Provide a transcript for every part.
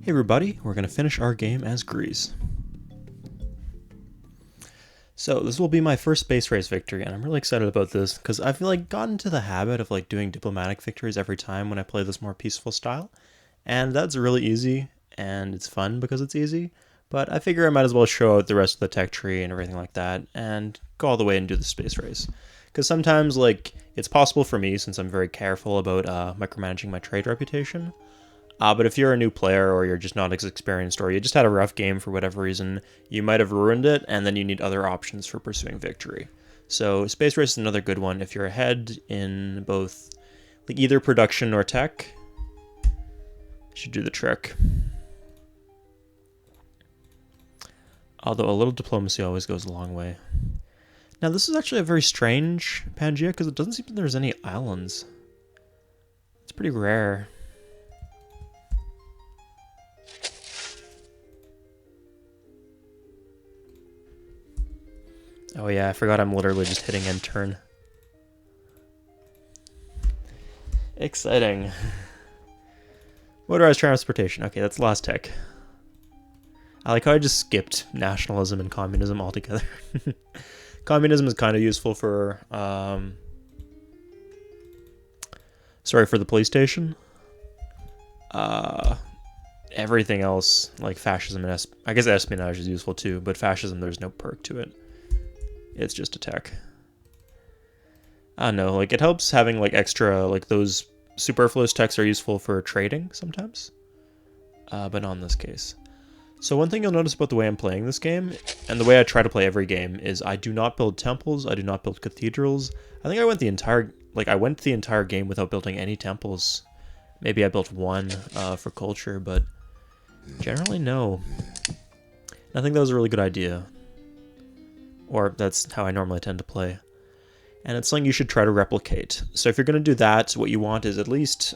Hey everybody, we're going to finish our game as Grease. So this will be my first space race victory, and I'm really excited about this because I've gotten into the habit of doing diplomatic victories every time when I play this more peaceful style, and that's really easy and it's fun because it's easy. But I figure I might as well show out the rest of the tech tree and everything like that, and go all the way and do the space race. Because sometimes it's possible for me, since I'm very careful about micromanaging my trade reputation. But if you're a new player or you're just not as experienced or you just had a rough game for whatever reason, you might have ruined it and then you need other options for pursuing victory. So Space Race is another good one. If you're ahead in both either production or tech, should do the trick. Although a little diplomacy always goes a long way. Now this is actually a very strange Pangea because it doesn't seem that there's any islands. It's pretty rare. Oh yeah, I forgot I'm literally just hitting end turn. Exciting. Motorized transportation. Okay, that's last tech. I like how I just skipped nationalism and communism altogether. Communism is kind of useful for, for the police station. Everything else, like fascism and I guess espionage is useful too, but fascism, there's no perk to it. It's just a tech. I don't know, it helps having extra, those superfluous techs are useful for trading sometimes, but not in this case. So one thing you'll notice about the way I'm playing this game, and the way I try to play every game, is I do not build temples, I do not build cathedrals. I think I went the entire game without building any temples. Maybe I built one for culture, but generally no. I think that was a really good idea. Or that's how I normally tend to play. And it's something you should try to replicate. So if you're going to do that, what you want is at least,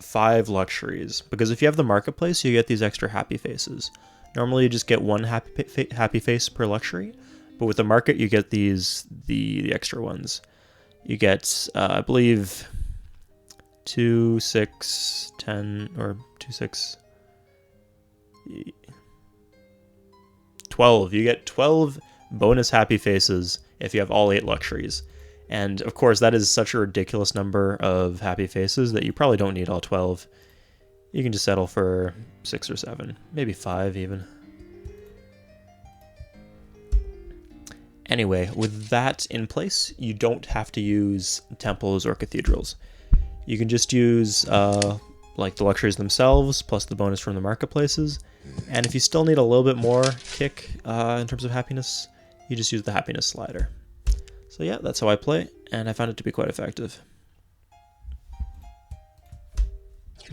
5 luxuries. Because if you have the marketplace, you get these extra happy faces. Normally you just get one happy face per luxury. But with the market, you get the extra ones. You get, I believe, 2, 6, 10, or 2, 6... 12. You get 12 bonus happy faces if you have all 8 luxuries. And of course that is such a ridiculous number of happy faces that you probably don't need all 12. You can just settle for 6 or 7, maybe 5 even. Anyway, with that in place, you don't have to use temples or cathedrals. You can just use the luxuries themselves plus the bonus from the marketplaces. And if you still need a little bit more kick in terms of happiness, you just use the happiness slider. So yeah, that's how I play, and I found it to be quite effective.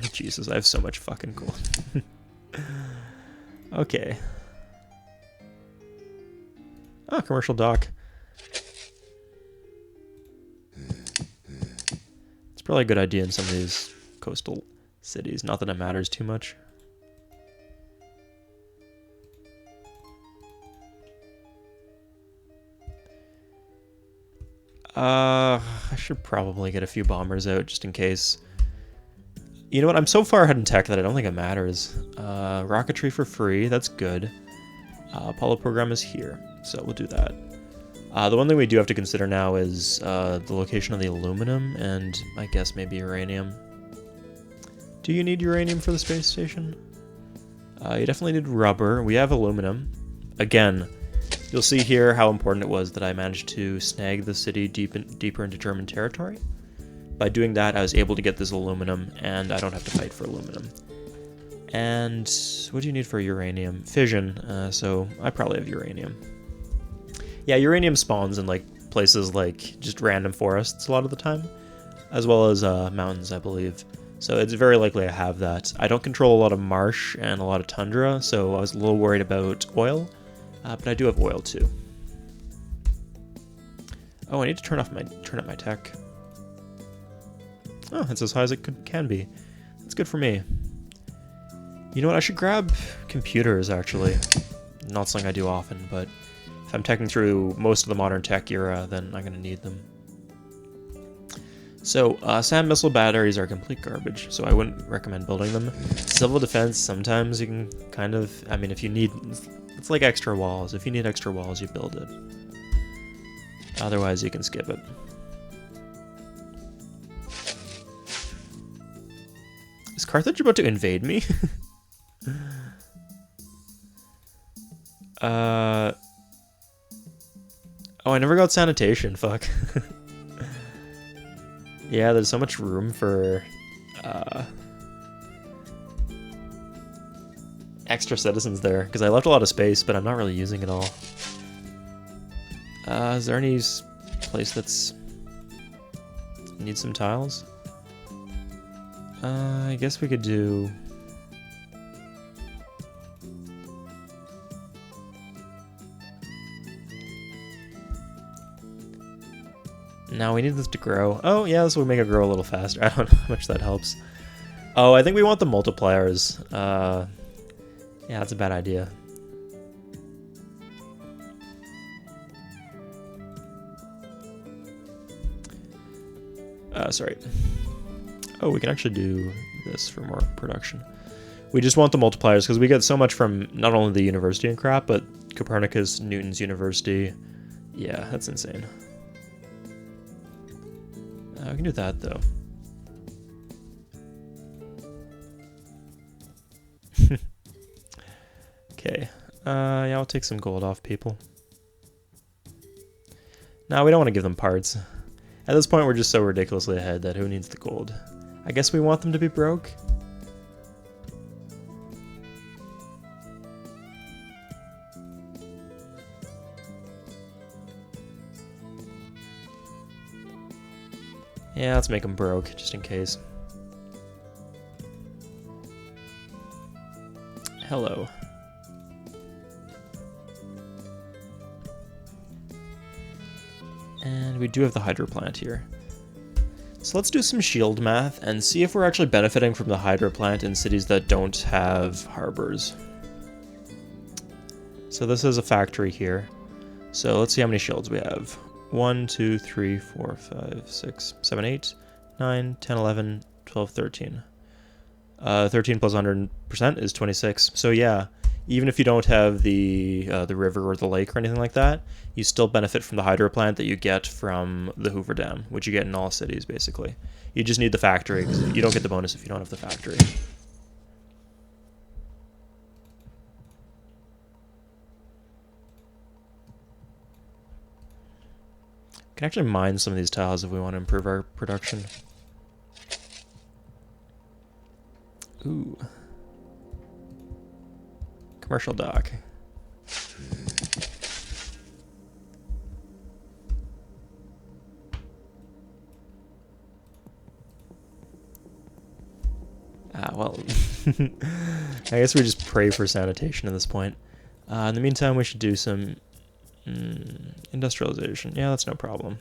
Jesus, I have so much fucking cool. Okay. Oh, commercial dock. It's probably a good idea in some of these coastal cities, not that it matters too much. I should probably get a few bombers out just in case. You know what? I'm so far ahead in tech that I don't think it matters. Rocketry for free. That's good. Apollo program is here, so we'll do that. The one thing we do have to consider now is the location of the aluminum and I guess maybe uranium. Do you need uranium for the space station? You definitely need rubber. We have aluminum. Again, you'll see here how important it was that I managed to snag the city deeper into German territory. By doing that, I was able to get this aluminum, and I don't have to fight for aluminum. And what do you need for uranium? Fission, so I probably have uranium. Yeah, uranium spawns in places just random forests a lot of the time, as well as mountains, I believe. So it's very likely I have that. I don't control a lot of marsh and a lot of tundra, so I was a little worried about oil. But I do have oil too. Oh, I need to turn up my tech. Oh, it's as high as it can be. That's good for me. You know what? I should grab computers actually. Not something I do often, but if I'm teching through most of the modern tech era, then I'm gonna need them. So, SAM missile batteries are complete garbage, so I wouldn't recommend building them. Civil defense, sometimes you can kind of, I mean, if you need, it's like extra walls. If you need extra walls, you build it. Otherwise, you can skip it. Is Carthage about to invade me? Oh, I never got sanitation, fuck. Yeah, there's so much room for extra citizens there, because I left a lot of space, but I'm not really using it all. Is there any place that's needs some tiles? I guess we could do... Now we need this to grow. Oh, yeah, this will make it grow a little faster. I don't know how much that helps. Oh, I think we want the multipliers. Yeah, that's a bad idea. Sorry. Oh, we can actually do this for more production. We just want the multipliers because we get so much from not only the university and crap, but Copernicus, Newton's University. Yeah, that's insane. We can do that, though. Okay. Yeah, I'll take some gold off people. No, we don't want to give them parts. At this point, we're just so ridiculously ahead that who needs the gold? I guess we want them to be broke? Yeah, let's make them broke, just in case. Hello. And we do have the hydro plant here. So let's do some shield math and see if we're actually benefiting from the hydro plant in cities that don't have harbors. So this is a factory here. So let's see how many shields we have. 1, 2, 3, 4, 5, 6, 7, 8, 9, 10, 11, 12, 13. 13 plus 100% is 26. So yeah, even if you don't have the river or the lake or anything like that, you still benefit from the hydro plant that you get from the Hoover Dam, which you get in all cities, basically. You just need the factory, because you don't get the bonus if you don't have the factory. We can actually mine some of these tiles if we want to improve our production. Ooh. Commercial dock. Well, I guess we just pray for sanitation at this point. In the meantime, we should do some industrialization. Yeah, that's no problem.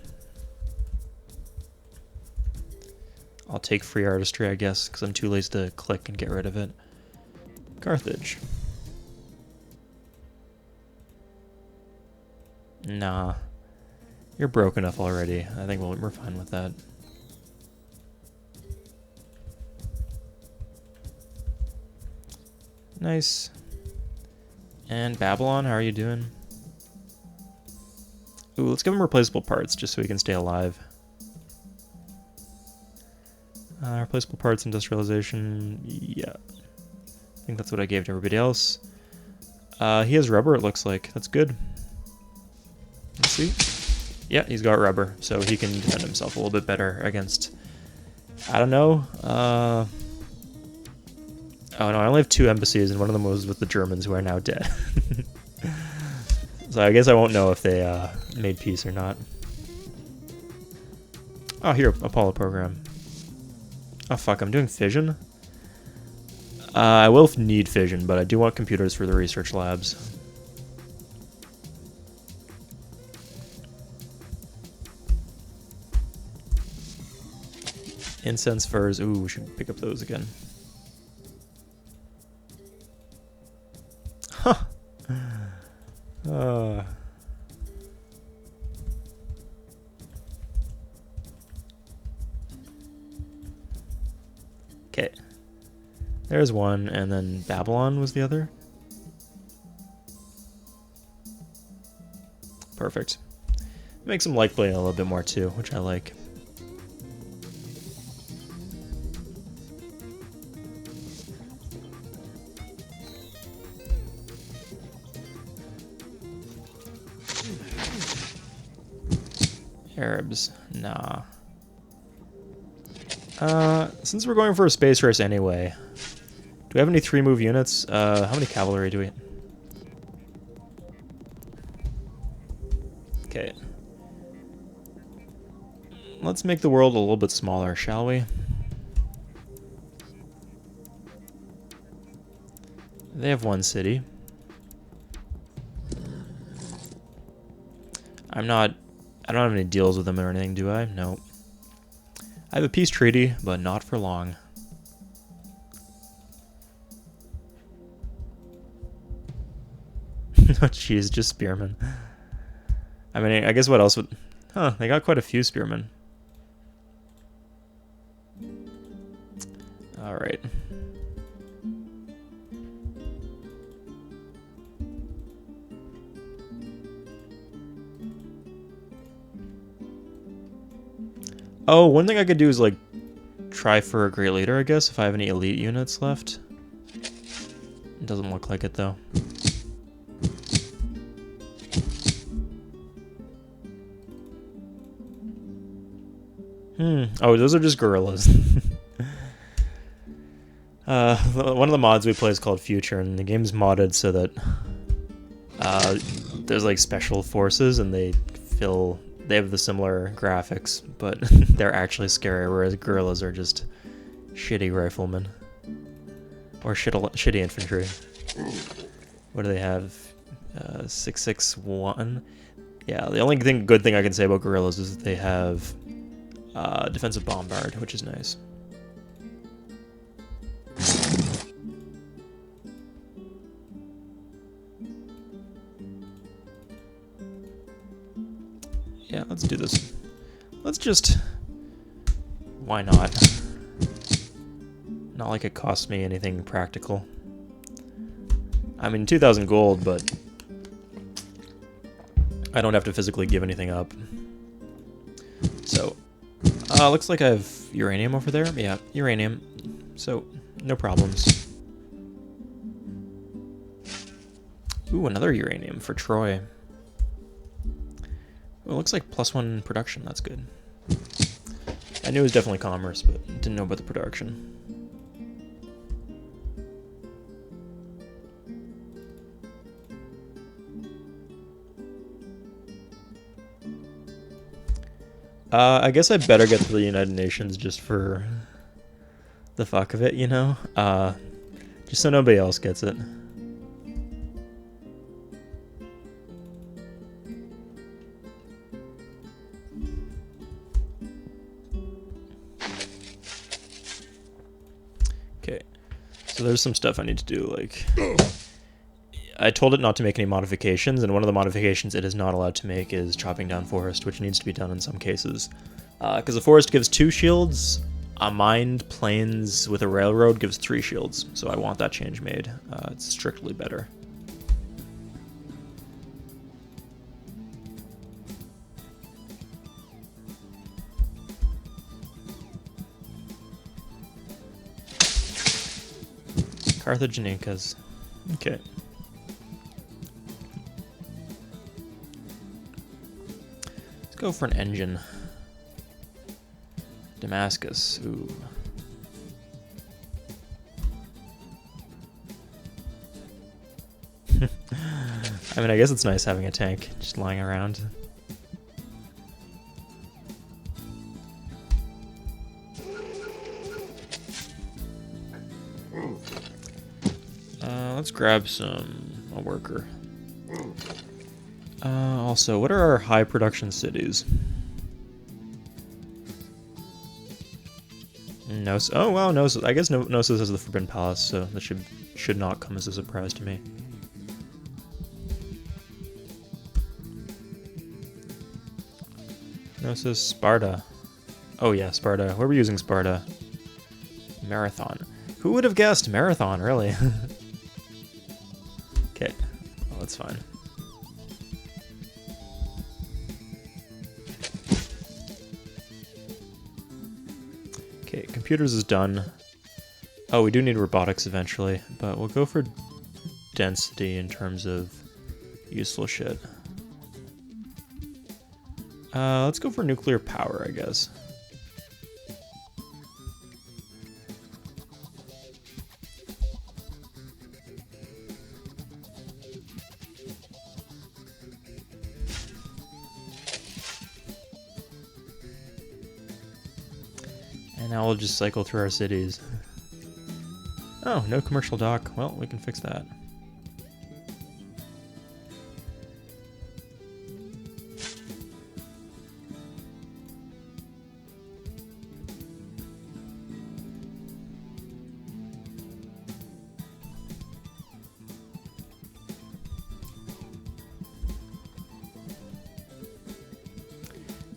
I'll take free artistry, I guess, because I'm too lazy to click and get rid of it. Carthage. Nah. You're broke enough already. I think we're fine with that. Nice. And Babylon, how are you doing? Ooh, let's give him replaceable parts just so he can stay alive. Replaceable parts, industrialization, yeah. I think that's what I gave to everybody else. He has rubber, it looks like. That's good. Let's see. Yeah, he's got rubber, so he can defend himself a little bit better against... I don't know. Oh no, I only have 2 embassies, and one of them was with the Germans, who are now dead. So I guess I won't know if they made peace or not. Oh, here, Apollo program. Oh fuck, I'm doing fission? I will need fission, but I do want computers for the research labs. Incense furs, ooh, we should pick up those again. Huh. There's one, and then Babylon was the other. Perfect. Makes them like playing a little bit more too, which I like. Arabs, nah. Since we're going for a space race anyway, do we have any 3-move units? How many cavalry do we? Okay. Let's make the world a little bit smaller, shall we? They have 1 city. I don't have any deals with them or anything, do I? No. I have a peace treaty, but not for long. Oh jeez, just spearmen. I mean, I guess what else would... Huh, they got quite a few spearmen. Alright. Oh, one thing I could do is, like, try for a Great Leader, I guess, if I have any elite units left. It doesn't look like it, though. Oh, those are just guerrillas. One of the mods we play is called Future, and the game's modded so that there's, like, special forces, and they have the similar graphics, but they're actually scary, whereas guerrillas are just shitty riflemen. Or shitty infantry. What do they have? 661? Yeah, the only good thing I can say about guerrillas is that they have defensive bombard, which is nice. Yeah, let's do this. Let's just... Why not? Not like it costs me anything practical. I mean, 2,000 gold, but... I don't have to physically give anything up. So... looks like I have uranium over there. Yeah, uranium. So, no problems. Ooh, another uranium for Troy. Well, it looks like +1 production. That's good. I knew it was definitely commerce, but didn't know about the production. I guess I better get to the United Nations just for the fuck of it, you know? Just so nobody else gets it. Okay, so there's some stuff I need to do, like... I told it not to make any modifications, and one of the modifications it is not allowed to make is chopping down forest, which needs to be done in some cases. Because the forest gives 2 shields, a mined plains with a railroad gives 3 shields, so I want that change made. It's strictly better. Carthage and Incas. Okay. Let's go for an engine. Damascus. Ooh. I mean, I guess it's nice having a tank just lying around. Let's grab a worker. Also, what are our high production cities? Knossos. Oh wow, Knossos. I guess Knossos is the Forbidden Palace, so that should not come as a surprise to me. Knossos, Sparta. Oh yeah, Sparta. Where are we using Sparta? Marathon. Who would have guessed Marathon, really? Okay, well, that's fine. Okay, computers is done. Oh, we do need robotics eventually, but we'll go for density in terms of useful shit. Let's go for nuclear power, I guess. And now we'll just cycle through our cities. Oh, no commercial dock. Well, we can fix that.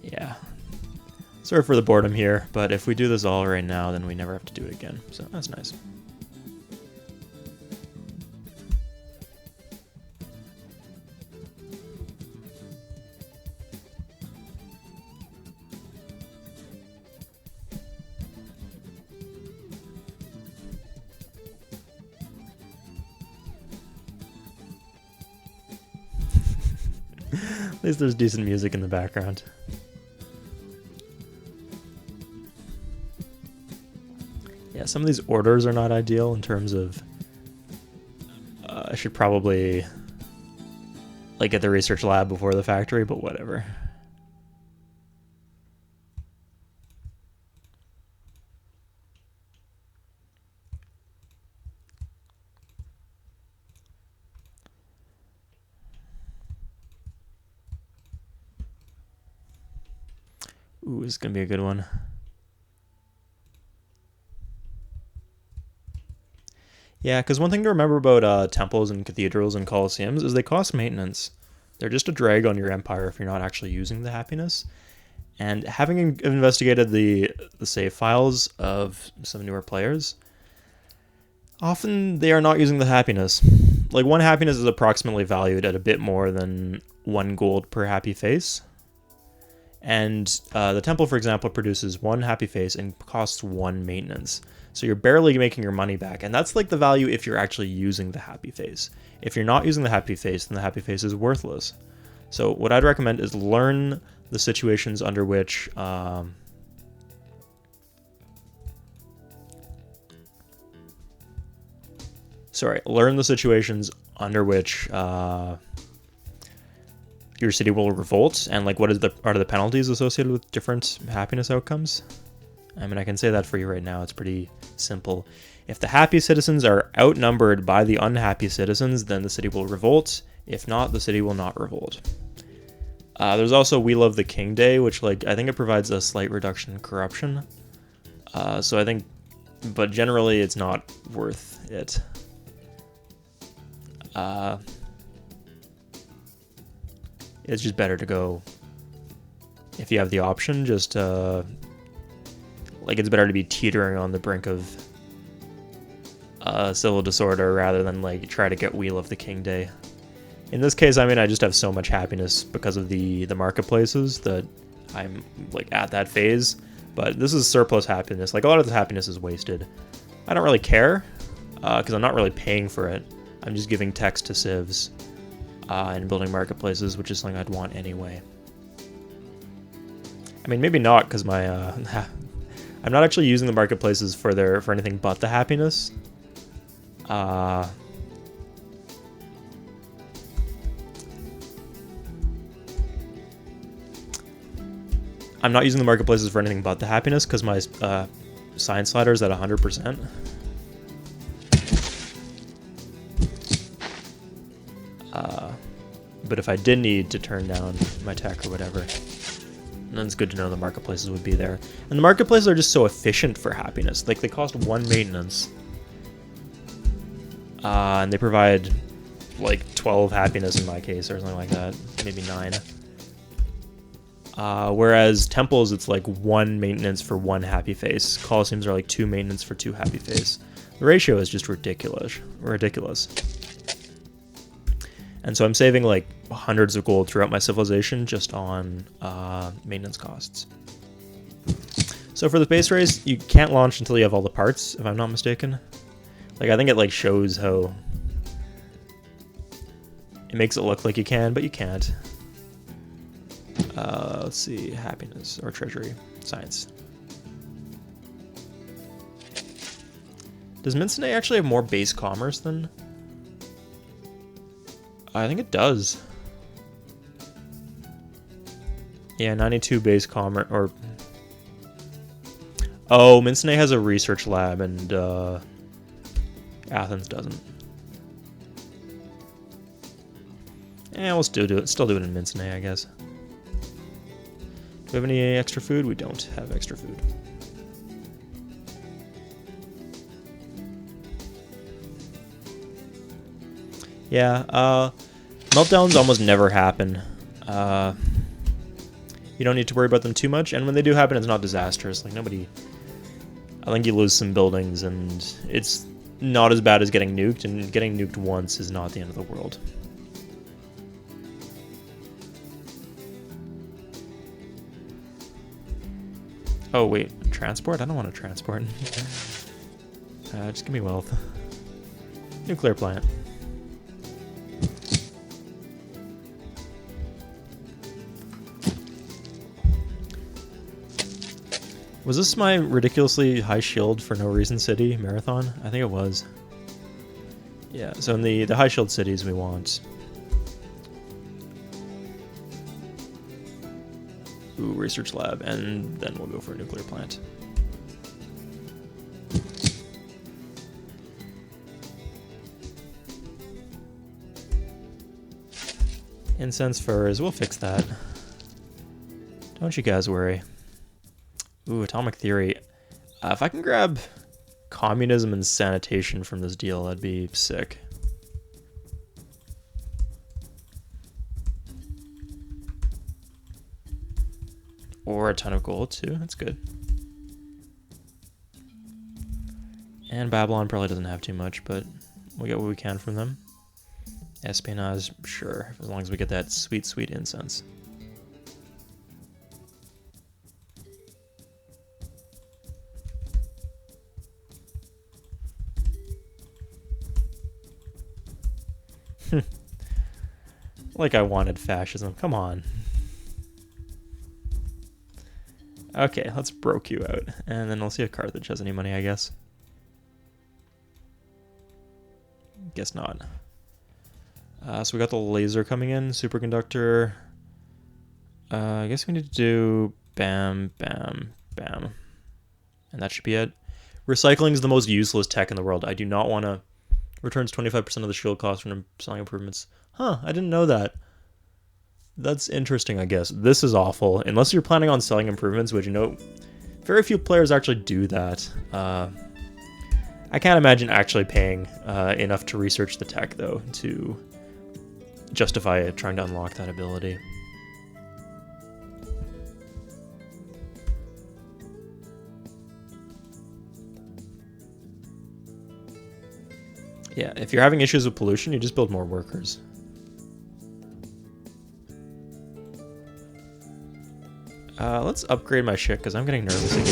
Yeah. Sorry for the boredom here, but if we do this all right now, then we never have to do it again. So that's nice. At least there's decent music in the background. Yeah, some of these orders are not ideal in terms of... I should probably like get the research lab before the factory, but whatever. Ooh, this is gonna be a good one. Yeah, because one thing to remember about temples and cathedrals and coliseums is they cost maintenance. They're just a drag on your empire if you're not actually using the happiness. And having investigated the save files of some newer players, often they are not using the happiness. Like, one happiness is approximately valued at a bit more than 1 gold per happy face. And the temple, for example, produces 1 happy face and costs 1 maintenance. So you're barely making your money back. And that's like the value if you're actually using the happy face. If you're not using the happy face, then the happy face is worthless. So what I'd recommend is learn the situations under which... learn the situations under which your city will revolt, and like what are the penalties associated with different happiness outcomes. I mean, I can say that for you right now. It's pretty simple. If the happy citizens are outnumbered by the unhappy citizens, then the city will revolt. If not, the city will not revolt. There's also We Love the King Day, which I think it provides a slight reduction in corruption. So I think, but generally it's not worth it. It's just better to go, if you have the option, just it's better to be teetering on the brink of civil disorder rather than try to get Wheel of the King Day. In this case, I mean, I just have so much happiness because of the marketplaces that I'm at that phase. But this is surplus happiness. A lot of the happiness is wasted. I don't really care because I'm not really paying for it. I'm just giving text to civs and building marketplaces, which is something I'd want anyway. I mean, maybe not, because my I'm not actually using the marketplaces for anything but the happiness. I'm not using the marketplaces for anything but the happiness because my science slider is at 100%. But if I did need to turn down my tech or whatever, then it's good to know the marketplaces would be there. And the marketplaces are just so efficient for happiness. They cost 1 maintenance. And they provide 12 happiness in my case, or something like that. Maybe 9. Whereas temples, it's 1 maintenance for 1 happy face. Colosseums are 2 maintenance for 2 happy face. The ratio is just ridiculous. And so I'm saving like hundreds of gold throughout my civilization just on maintenance costs. So for the base race, you can't launch until you have all the parts, if I'm not mistaken. Like, I think it like shows how it makes it look like you can, but you can't. Let's see, happiness or treasury, science. Does Mincinae actually have more base commerce than? I think it does. Yeah, 92 base commerce, or... Oh, Mincinae has a research lab, and Athens doesn't. Yeah, we'll still do it in Mincinae, I guess. Do we have any extra food? We don't have extra food. Yeah, meltdowns almost never happen. You don't need to worry about them too much, and when they do happen, it's not disastrous. Like, nobody... I think you lose some buildings, and it's not as bad as getting nuked, and getting nuked once is not the end of the world. Oh, wait. Transport? I don't want to transport. Just give me wealth. Nuclear plant. Was this my ridiculously high shield for no reason city marathon? I think it was. Yeah, so in the high shield cities we want... Ooh, research lab, and then we'll go for a nuclear plant. Incense furs, we'll fix that. Don't you guys worry. Ooh, atomic theory. If I can grab communism and sanitation from this deal, that'd be sick. Or a ton of gold, too. That's good. And Babylon probably doesn't have too much, but we'll get what we can from them. Espionage, sure. As long as we get that sweet, sweet incense. Like I wanted fascism. Come on. Okay, let's broke you out. And then we'll see if Carthage has any money, I guess. Guess not. So we got the laser coming in, superconductor. I guess we need to do bam, bam, bam. And that should be it. Recycling is the most useless tech in the world. I do not want to... Returns 25% of the shield cost from selling improvements. Huh, I didn't know that. That's interesting, I guess. This is awful. Unless you're planning on selling improvements, which, you know, very few players actually do that. I can't imagine actually paying enough to research the tech, though, to justify it, trying to unlock that ability. Yeah, if you're having issues with pollution, you just build more workers. Let's upgrade my shit, because I'm getting nervous again.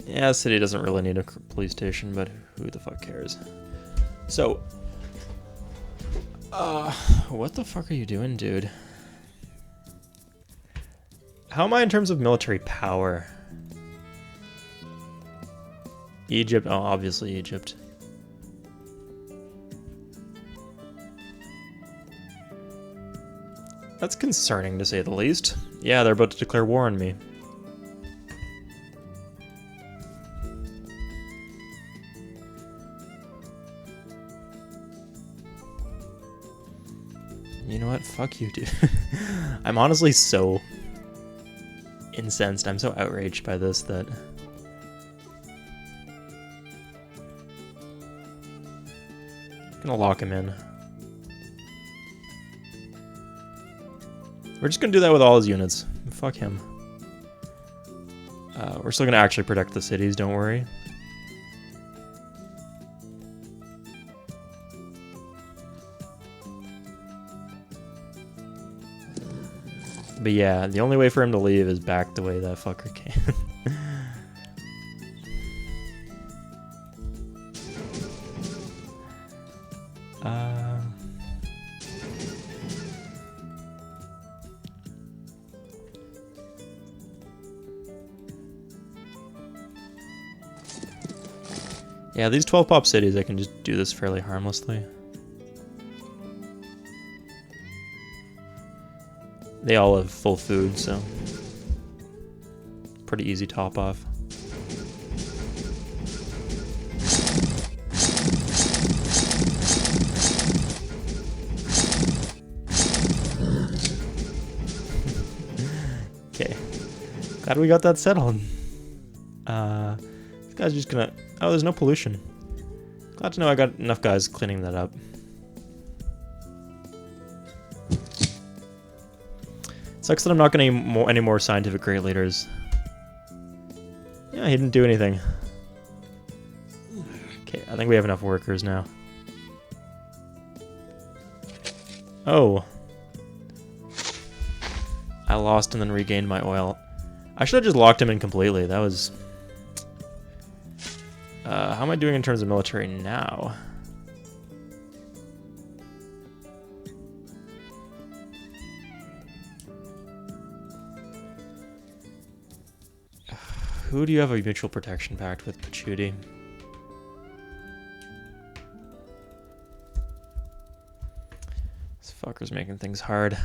Yeah, the city doesn't really need a police station, but who the fuck cares? So, what the fuck are you doing, dude? How am I in terms of military power? Egypt, oh, obviously Egypt. That's concerning, to say the least. Yeah, they're about to declare war on me. You know what? Fuck you, dude. I'm honestly so... incensed. I'm so outraged by this that... I'm gonna lock him in. We're just gonna do that with all his units. Fuck him. We're still gonna actually protect the cities, don't worry. But yeah, the only way for him to leave is back the way that fucker came. Yeah, these 12 pop cities, I can just do this fairly harmlessly. They all have full food, so pretty easy top off. Okay, glad we got that settled. This guy's just gonna... Oh, there's no pollution. Glad to know I got enough guys cleaning that up. Sucks that I'm not getting any more scientific great leaders. Yeah, he didn't do anything. Okay, I think we have enough workers now. Oh. I lost and then regained my oil. I should have just locked him in completely. That was... how am I doing in terms of military now? Who do you have a mutual protection pact with, Pachuti? This fucker's making things hard.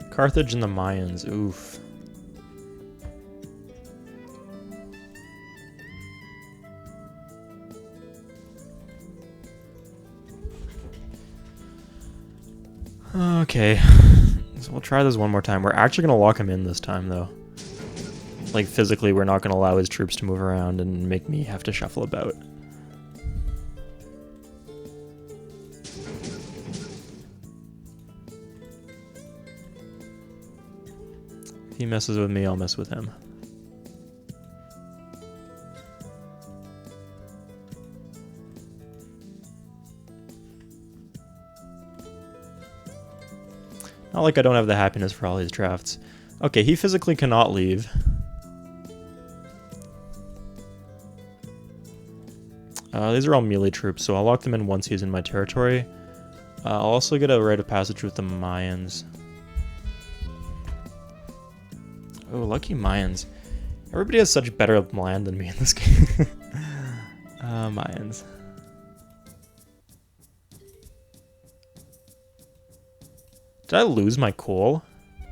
Carthage and the Mayans, oof. Okay, so we'll try this one more time. We're actually going to lock him in this time, though. Like, physically, we're not going to allow his troops to move around and make me have to shuffle about. If he messes with me, I'll mess with him. Not like I don't have the happiness for all these drafts. Okay, he physically cannot leave. These are all melee troops, so I'll lock them in once he's in my territory. I'll also get a rite of passage with the Mayans. Oh, lucky Mayans. Everybody has such better land than me in this game. Mayans. Did I lose my coal?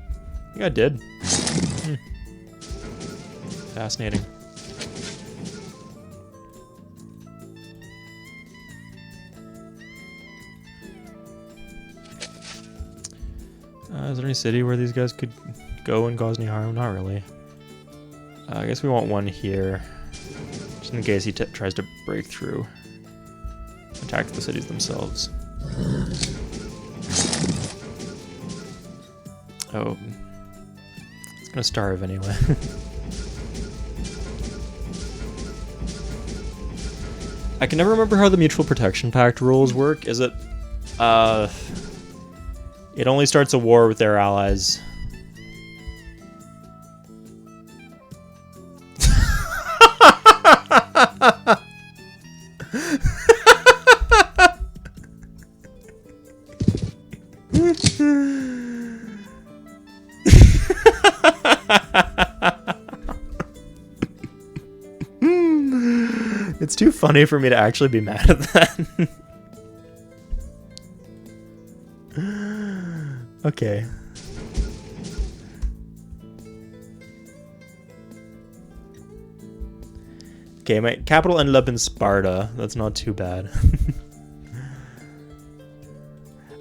I think I did. Fascinating. Is there any city where these guys could go and cause any harm? Not really. I guess we want one here. Just in case he tries to break through. Attack the cities themselves. Oh. It's gonna starve anyway. I can never remember how the Mutual Protection Pact rules work. Is it... It only starts a war with their allies. It's too funny for me to actually be mad at that. Okay. Okay, my capital ended up in Sparta. That's not too bad.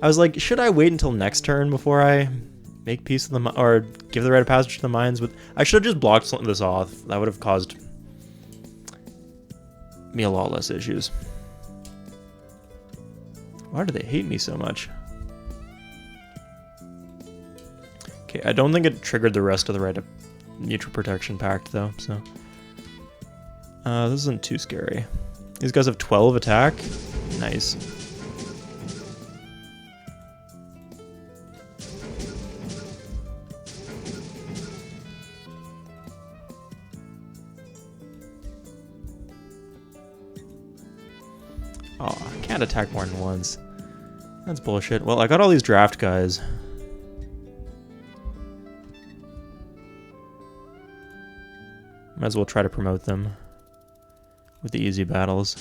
I was like, should I wait until next turn before I make peace with the or give the rite of passage to the mines? With I should have just blocked this off. That would have caused me a lot less issues. Why do they hate me so much? Okay, I don't think it triggered the rest of the Rite of Neutral Protection Pact though, so this isn't too scary. These guys have 12 attack. Nice. Oh, I can't attack more than once. That's bullshit. Well, I got all these draft guys. Might as well try to promote them with the easy battles.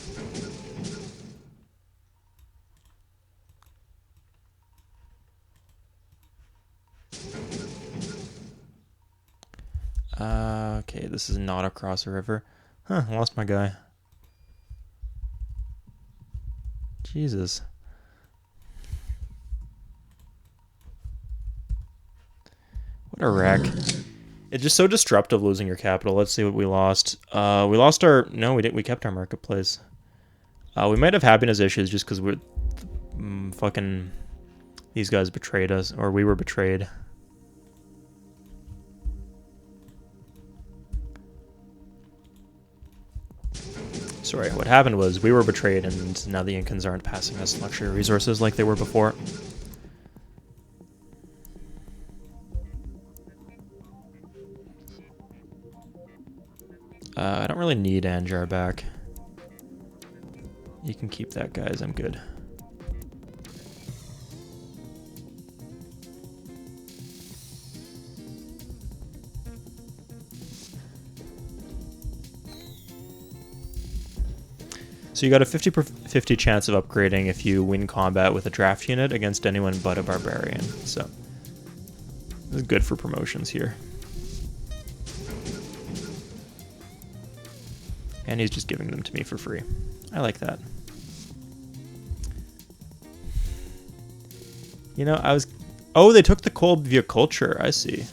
Okay, this is not across a river. Huh, I lost my guy. Jesus. What a wreck. It's just so disruptive losing your capital. Let's see what we lost. We lost our... No, we didn't. We kept our marketplace. We might have happiness issues just because we're... fucking... These guys betrayed us. Or we were betrayed. Sorry, what happened was we were betrayed and now the Incans aren't passing us luxury resources like they were before. I don't really need Anjar back. You can keep that, guys. I'm good. So you got a 50/50 chance of upgrading if you win combat with a draft unit against anyone but a barbarian. So this is good for promotions here. And he's just giving them to me for free. I like that. You know, I was... Oh, they took the cold via culture. I see.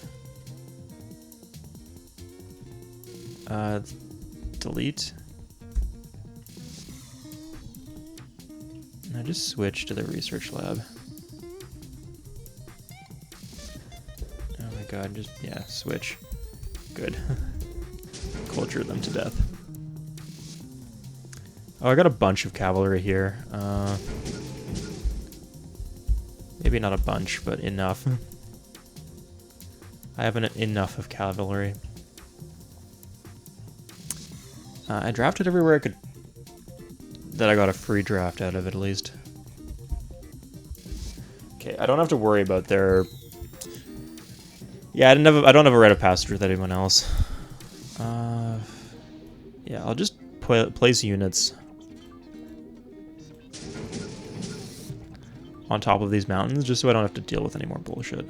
Delete. I just switch to the research lab. Oh my god, just... Yeah, switch. Good. Culture them to death. Oh, I got a bunch of cavalry here. Maybe not a bunch, but enough. I have enough of cavalry. I drafted everywhere I could... That I got a free draft out of it, at least. Okay, I don't have to worry about their... Yeah, I don't have a rite of passage with anyone else. Yeah, I'll just place units on top of these mountains, just so I don't have to deal with any more bullshit.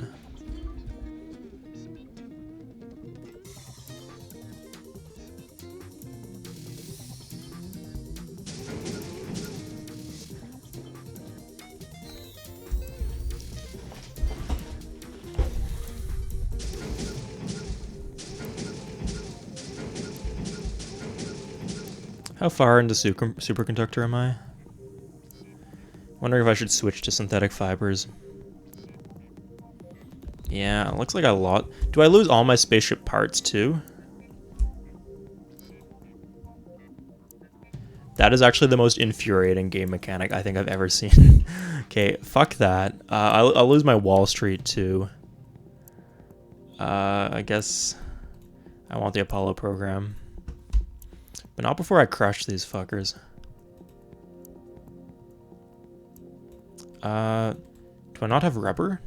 How far into superconductor am I? Wondering if I should switch to synthetic fibers. Yeah, it looks like a lot. Do I lose all my spaceship parts too? That is actually the most infuriating game mechanic I think I've ever seen. Okay, fuck that. I'll lose my Wall Street too. I guess I want the Apollo program. But not before I crush these fuckers. Do I not have rubber?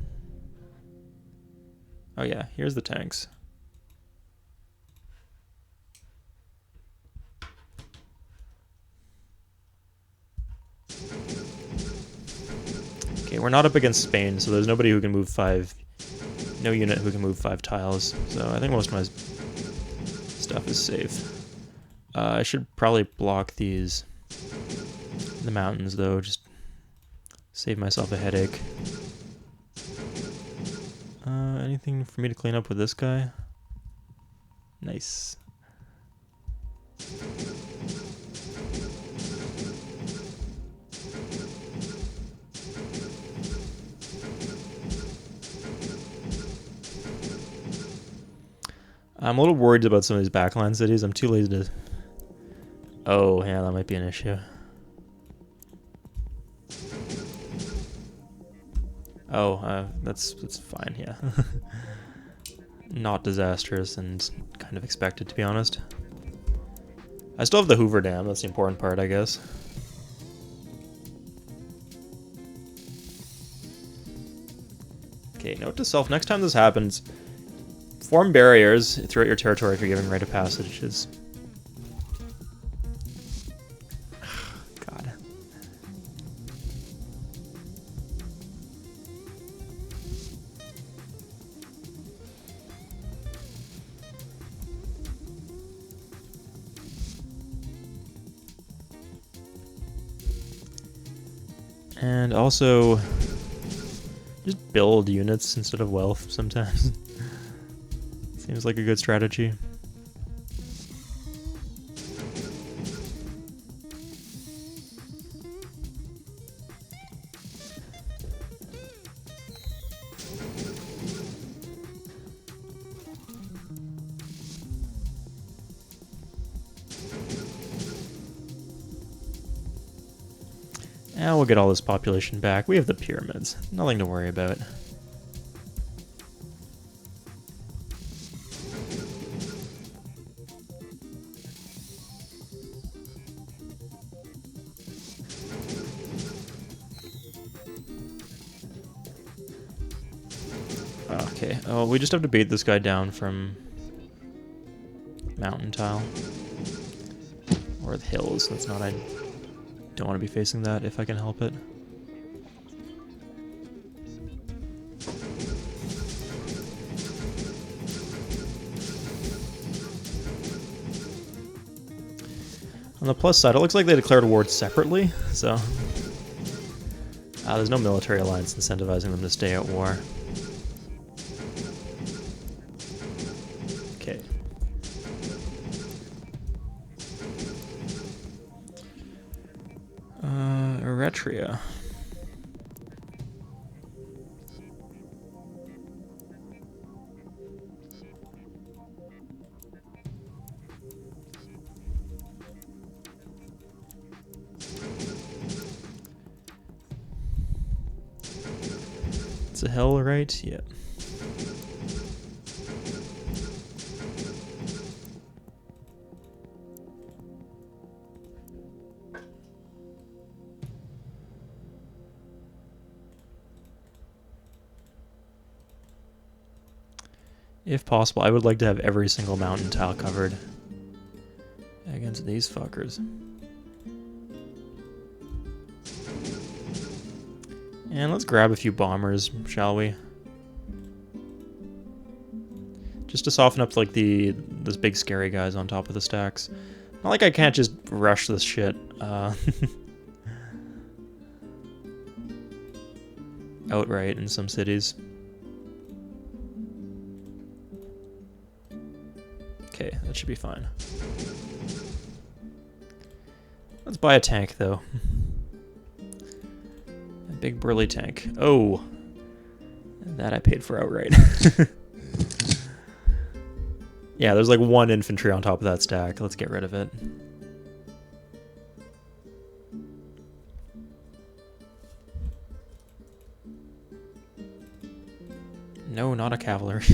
Oh yeah, here's the tanks. Okay, we're not up against Spain, so there's nobody who can move 5... No unit who can move 5 tiles. So I think most of my stuff is safe. I should probably block the mountains though, just Save myself a headache. Anything for me to clean up with this guy? Nice. I'm a little worried about some of these backline cities. I'm too lazy to... Oh, yeah, that might be an issue. Oh, that's fine, yeah. Not disastrous and kind of expected, to be honest. I still have the Hoover Dam, that's the important part, I guess. Okay, note to self, next time this happens, form barriers throughout your territory if you're giving rite of passages. God. And also, just build units instead of wealth sometimes. Seems like a good strategy. And we'll get all this population back. We have the pyramids. Nothing to worry about. Okay. Oh, we just have to bait this guy down from mountain tile. Or the hills. That's not... I don't want to be facing that if I can help it. On the plus side, it looks like they declared war separately, so... there's no military alliance incentivizing them to stay at war. Okay. Eretria. It's a hill, right? Yeah. If possible, I would like to have every single mountain tile covered against these fuckers. And let's grab a few bombers, shall we? Just to soften up like those big scary guys on top of the stacks. Not like I can't just rush this shit. Outright in some cities. Okay, that should be fine. Let's buy a tank, though. A big burly tank. Oh! That I paid for outright. Yeah, there's like one infantry on top of that stack. Let's get rid of it. No, not a cavalry.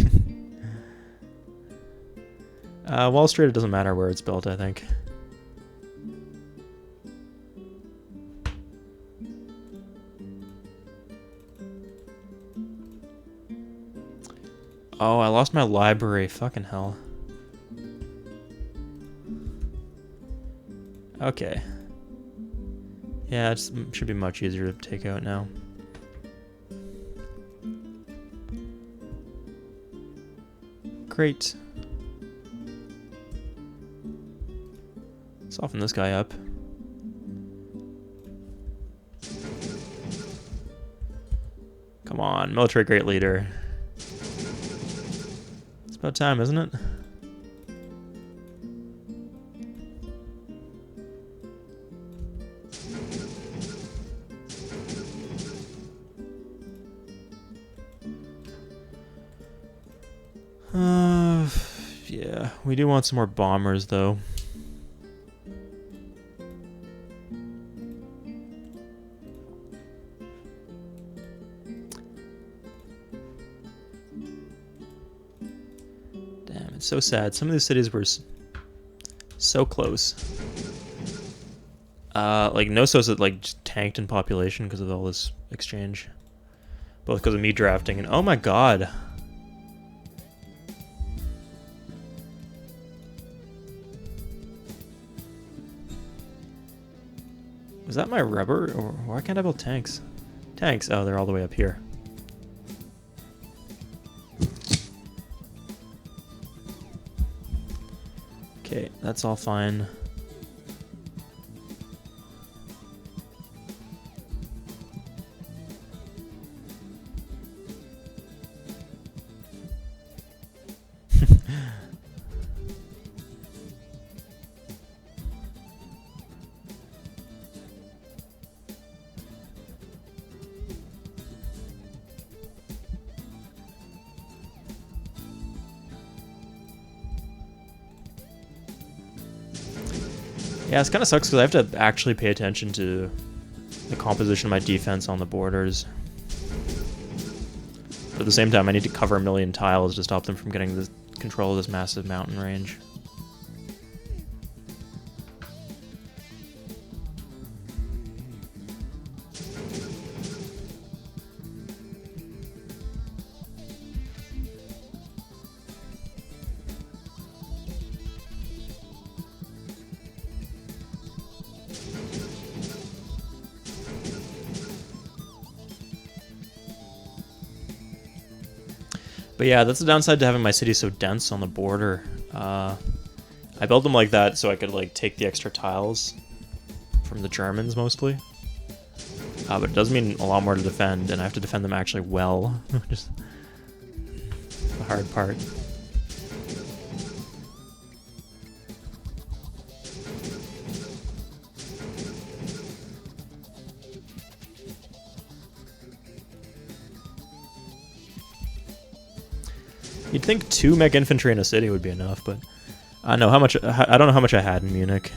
Wall Street, it doesn't matter where it's built, I think. Oh, I lost my library. Fucking hell. Okay. Yeah, it should be much easier to take out now. Great. Soften this guy up. on, military great leader. It's about time, isn't it? Yeah, we do want some more bombers, though. Damn, it's so sad. Some of these cities were so close. Like Knossos had like just tanked in population because of all this exchange, both because of me drafting and oh my god. Was that my rubber? Or why can't I build tanks? Tanks, oh, they're all the way up here. Okay, that's all fine. Yeah, it kind of sucks because I have to actually pay attention to the composition of my defense on the borders. But at the same time, I need to cover a million tiles to stop them from getting the control of this massive mountain range. But yeah, that's the downside to having my city so dense on the border. I built them like that so I could like take the extra tiles from the Germans mostly. But it does mean a lot more to defend, and I have to defend them actually well. Just the hard part. You'd think 2 mech infantry in a city would be enough, but I don't know how much I had in Munich.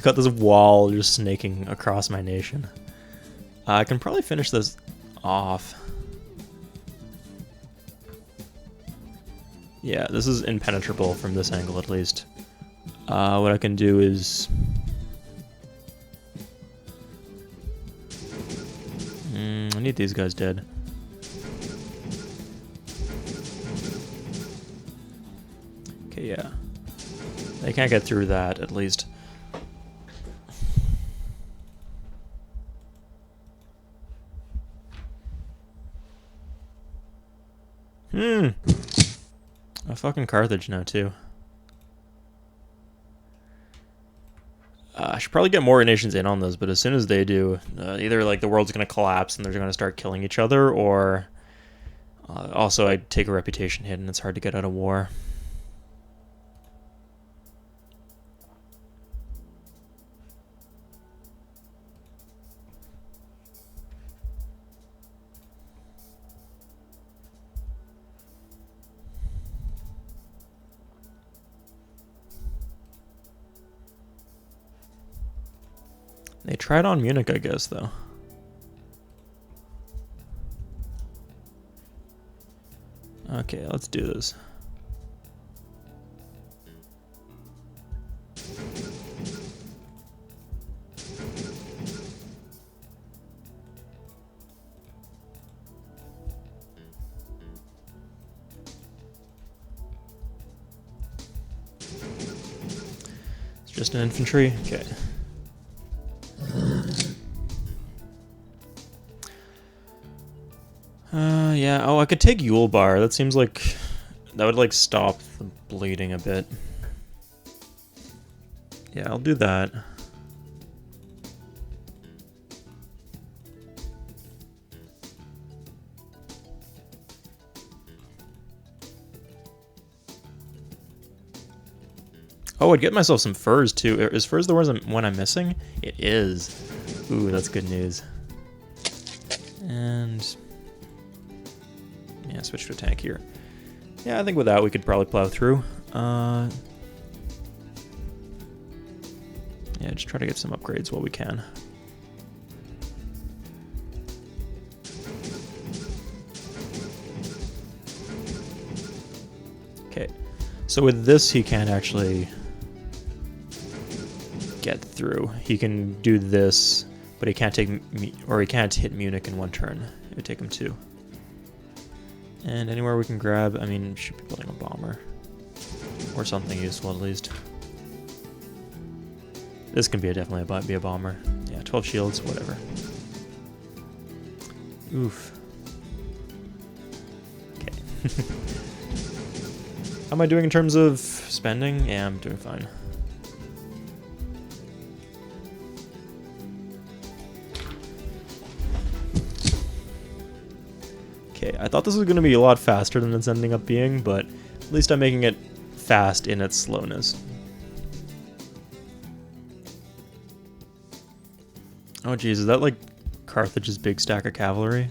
Got this wall just snaking across my nation. I can probably finish this off. Yeah, this is impenetrable from this angle at least. What I can do is... I need these guys dead. Okay, yeah. They can't get through that, at least. A fucking Carthage now, too. I should probably get more nations in on this, but as soon as they do, either like the world's going to collapse and they're going to start killing each other, or also I take a reputation hit and it's hard to get out of war. They tried on Munich, I guess, though. Okay, let's do this. Just an infantry? Okay. Yeah. Oh, I could take Yule Bar. That seems like that would like stop the bleeding a bit. Yeah, I'll do that. Oh, I'd get myself some furs too. Is furs the one I'm missing? It is. Ooh, that's good news. And yeah, switch to a tank here. Yeah, I think with that we could probably plow through. Yeah, just try to get some upgrades while we can. Okay, so with this he can't actually get through. He can do this, but he can't take he can't hit Munich in one turn. It would take him 2. And anywhere we can grab, I mean, should be building a bomber. Or something useful at least. This can be definitely be a bomber. Yeah, 12 shields, whatever. Oof. Okay. How am I doing in terms of spending? Yeah, I'm doing fine. Okay, I thought this was going to be a lot faster than it's ending up being, but at least I'm making it fast in its slowness. Oh geez, is that like Carthage's big stack of cavalry?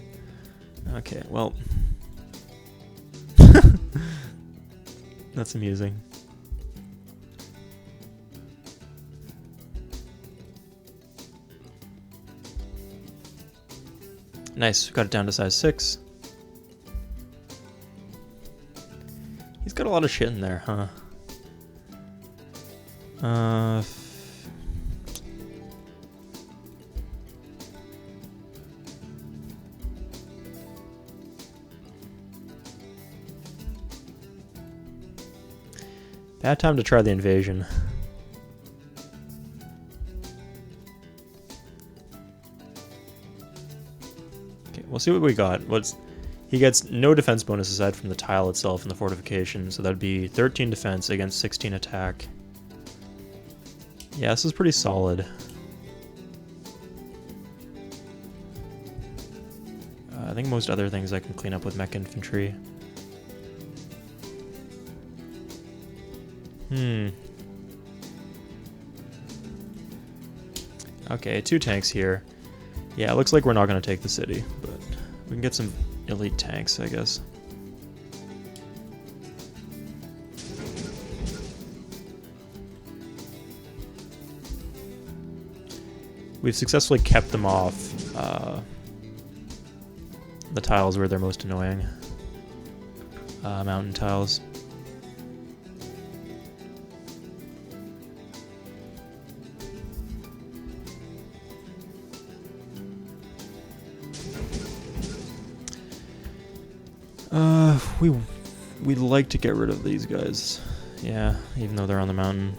Okay, well... That's amusing. Nice, got it down to size 6. He's got a lot of shit in there, huh? Bad time to try the invasion. Okay, we'll see what we got. He gets no defense bonus aside from the tile itself and the fortification, so that'd be 13 defense against 16 attack. Yeah, this is pretty solid. I think most other things I can clean up with mech infantry. Okay, 2 tanks here. Yeah, it looks like we're not going to take the city, but we can get some elite tanks, I guess. We've successfully kept them off the tiles where they're most annoying. Mountain tiles. We'd like to get rid of these guys. Yeah, even though they're on the mountain.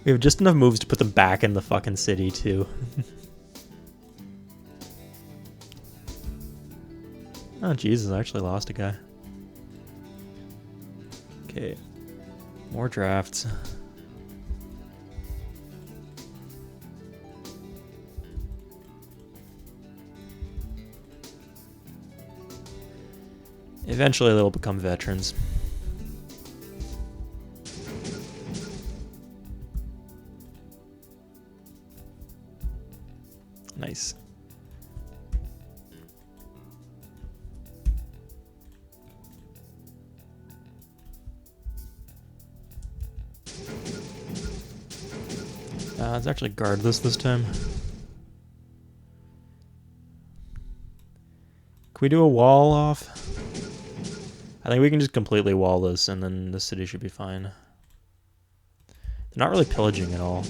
We have just enough moves to put them back in the fucking city, too. Oh, Jesus, I actually lost a guy. Okay. More drafts. Eventually, they'll become veterans. Nice. It's actually guardless this time. Can we do a wall off? I think we can just completely wall this and then the city should be fine. They're not really pillaging at all.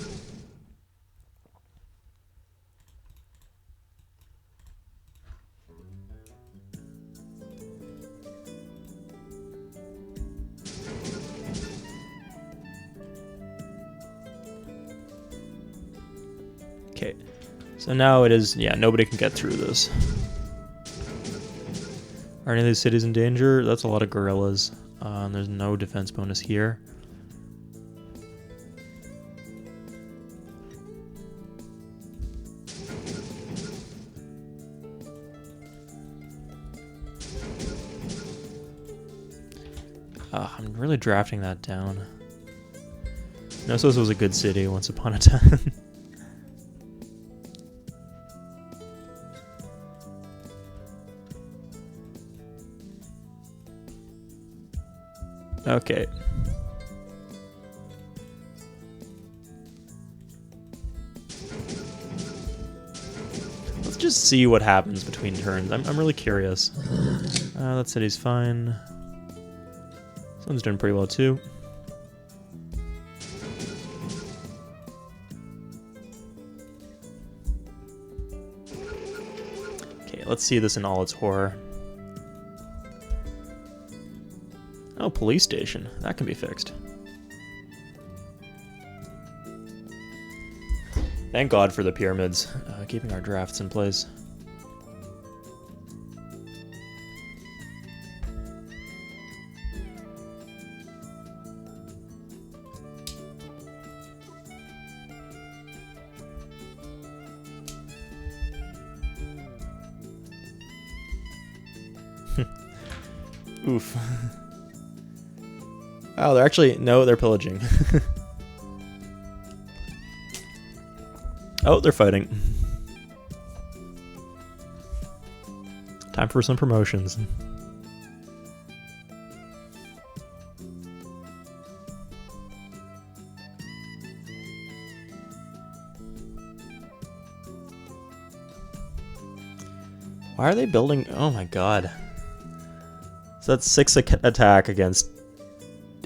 Okay, so now it is, yeah, nobody can get through this. Are any of these cities in danger? That's a lot of guerrillas. And there's no defense bonus here. I'm really drafting that down. Knossos was a good city once upon a time. Okay. Let's just see what happens between turns. I'm really curious. That city's fine. This one's doing pretty well too. Okay, let's see this in all its horror. Oh, police station. That can be fixed. Thank God for the pyramids, keeping our drafts in place. Oof. Oh, they're actually... No, they're pillaging. Oh, they're fighting. Time for some promotions. Why are they building... Oh my god. So that's 6 attack against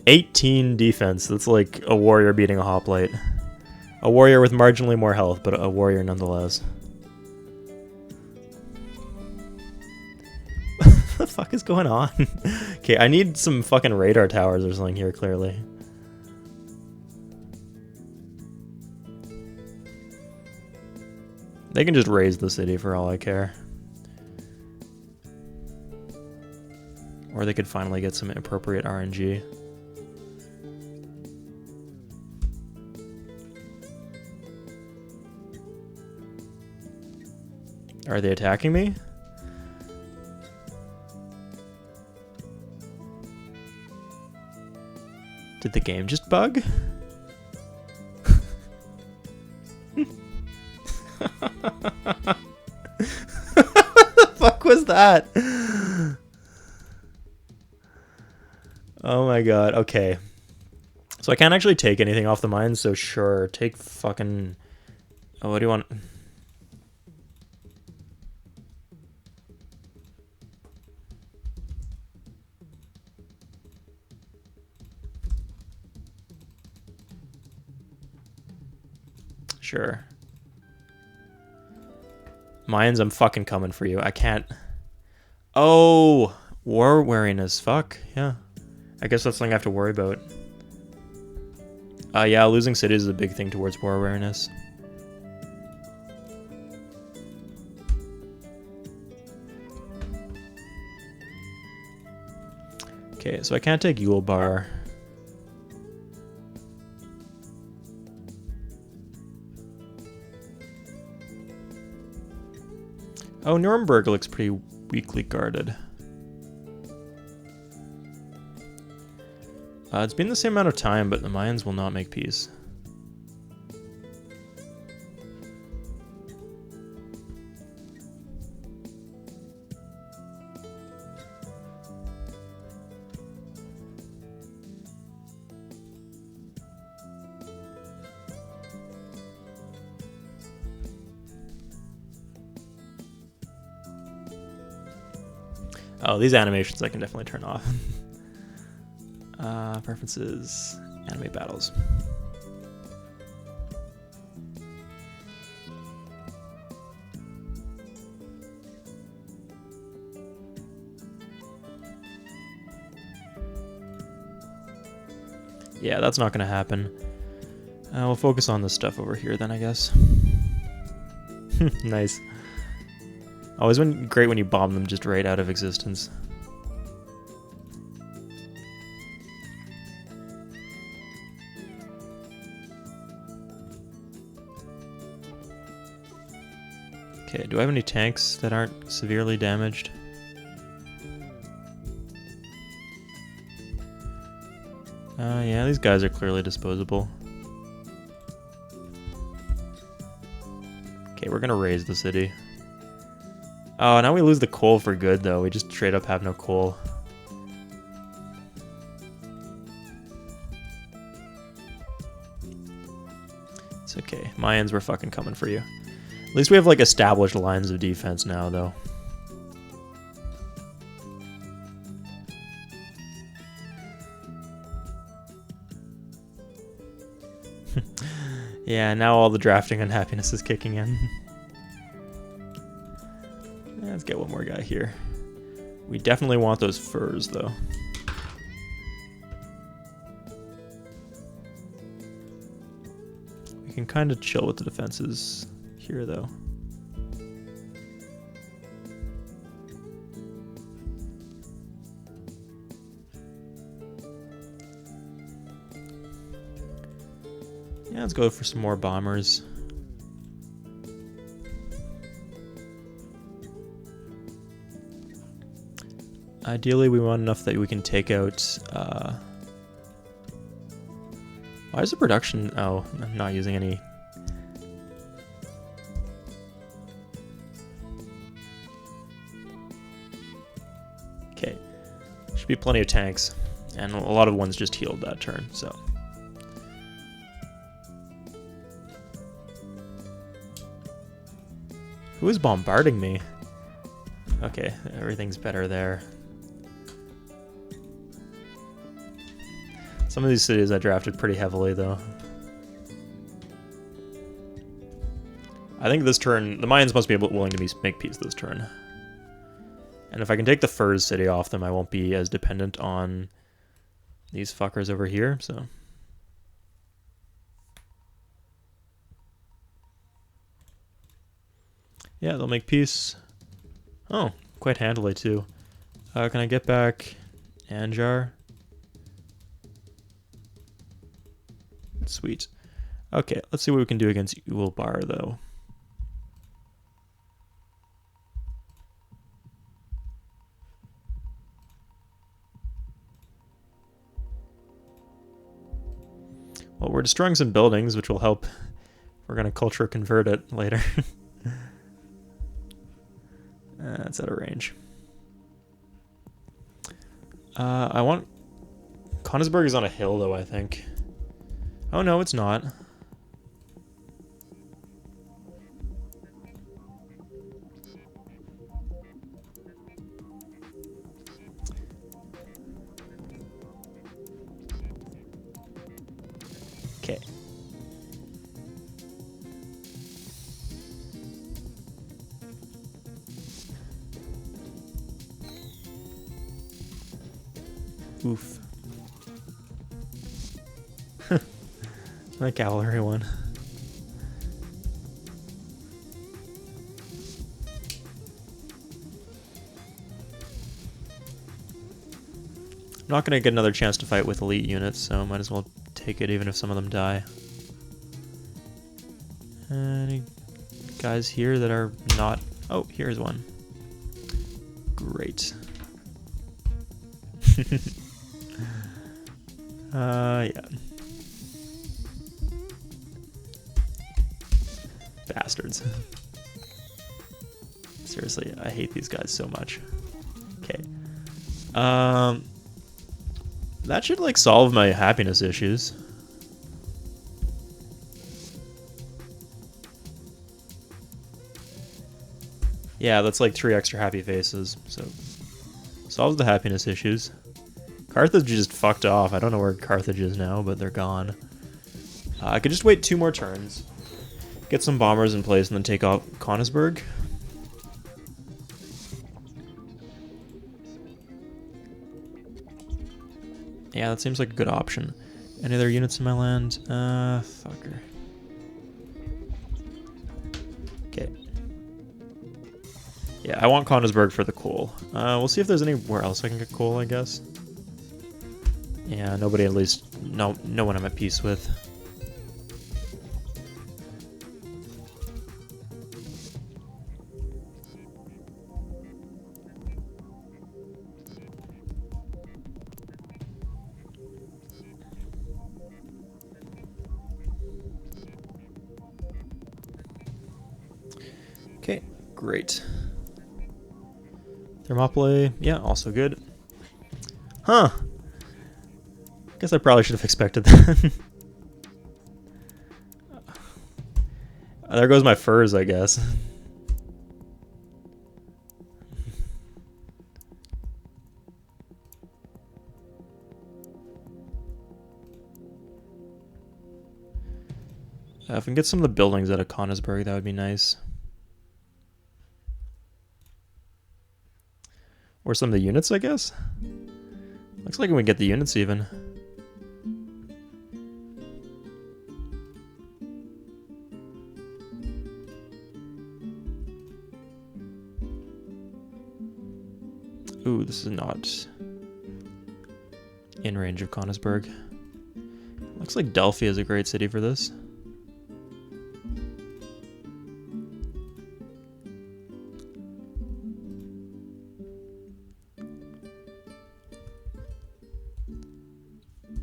18 defense. That's like a warrior beating a hoplite. A warrior with marginally more health, but a warrior nonetheless. What the fuck is going on? Okay, I need some fucking radar towers or something here, clearly. They can just raise the city for all I care. Or they could finally get some appropriate RNG. Are they attacking me? Did the game just bug? What the fuck was that? Oh my god, okay. So I can't actually take anything off the mine, so sure, take fucking... Oh, what do you want? Sure. Mines, I'm fucking coming for you. I can't... Oh! War wariness. Fuck. Yeah. I guess that's something I have to worry about. Yeah, losing cities is a big thing towards war awareness. Okay, so I can't take Yule Bar. Oh, Nuremberg looks pretty weakly guarded. It's been the same amount of time, but the Mayans will not make peace. Oh, these animations I can definitely turn off. Preferences, anime battles. Yeah, that's not gonna happen. We'll focus on this stuff over here then, I guess. Nice. Always great when you bomb them just right out of existence. Okay, do I have any tanks that aren't severely damaged? Yeah, these guys are clearly disposable. Okay, we're gonna raise the city. Oh, now we lose the coal for good, though. We just straight up have no coal. It's okay. Mayans were fucking coming for you. At least we have, like, established lines of defense now, though. Yeah, now all the drafting unhappiness is kicking in. Let's get one more guy here. We definitely want those furs, though. We can kind of chill with the defenses here, though. Yeah, let's go for some more bombers. Ideally, we want enough that we can take out... Why is the production... Oh, I'm not using any... Okay. Should be plenty of tanks. And a lot of ones just healed that turn, so... Who is bombarding me? Okay, everything's better there. Some of these cities I drafted pretty heavily, though. I think this turn, the Mayans must be willing to make peace this turn. And if I can take the Furs city off them, I won't be as dependent on these fuckers over here, so... Yeah, they'll make peace. Oh, quite handily, too. Can I get back Anjar? Sweet. Okay, let's see what we can do against Ulbar, though. Well, we're destroying some buildings, which will help. We're going to culture convert it later. That's out of range. I want... Konigsberg is on a hill, though, I think. Oh, no, it's not. Okay. Oof. The cavalry one. I'm not going to get another chance to fight with elite units, so might as well take it even if some of them die. Any guys here that are not... Oh, here's one. Great. Yeah. Bastards. Seriously, I hate these guys so much. Okay. That should, like, solve my happiness issues. Yeah, that's like 3 extra happy faces, so... Solves the happiness issues. Carthage just fucked off. I don't know where Carthage is now, but they're gone. I could just wait 2 more turns. Get some bombers in place and then take out Konigsberg. Yeah, that seems like a good option. Any other units in my land? Fucker. Okay. Yeah, I want Konigsberg for the coal. We'll see if there's anywhere else I can get coal, I guess. Yeah, nobody at least... No one I'm at peace with. Okay, great. Thermopylae, yeah, also good. Huh. Guess I probably should have expected that. There goes my furs, I guess. If I can get some of the buildings out of Konigsberg, that would be nice. Or some of the units, I guess? Looks like we can get the units even. Ooh, this is not in range of Konigsberg. Looks like Delphi is a great city for this.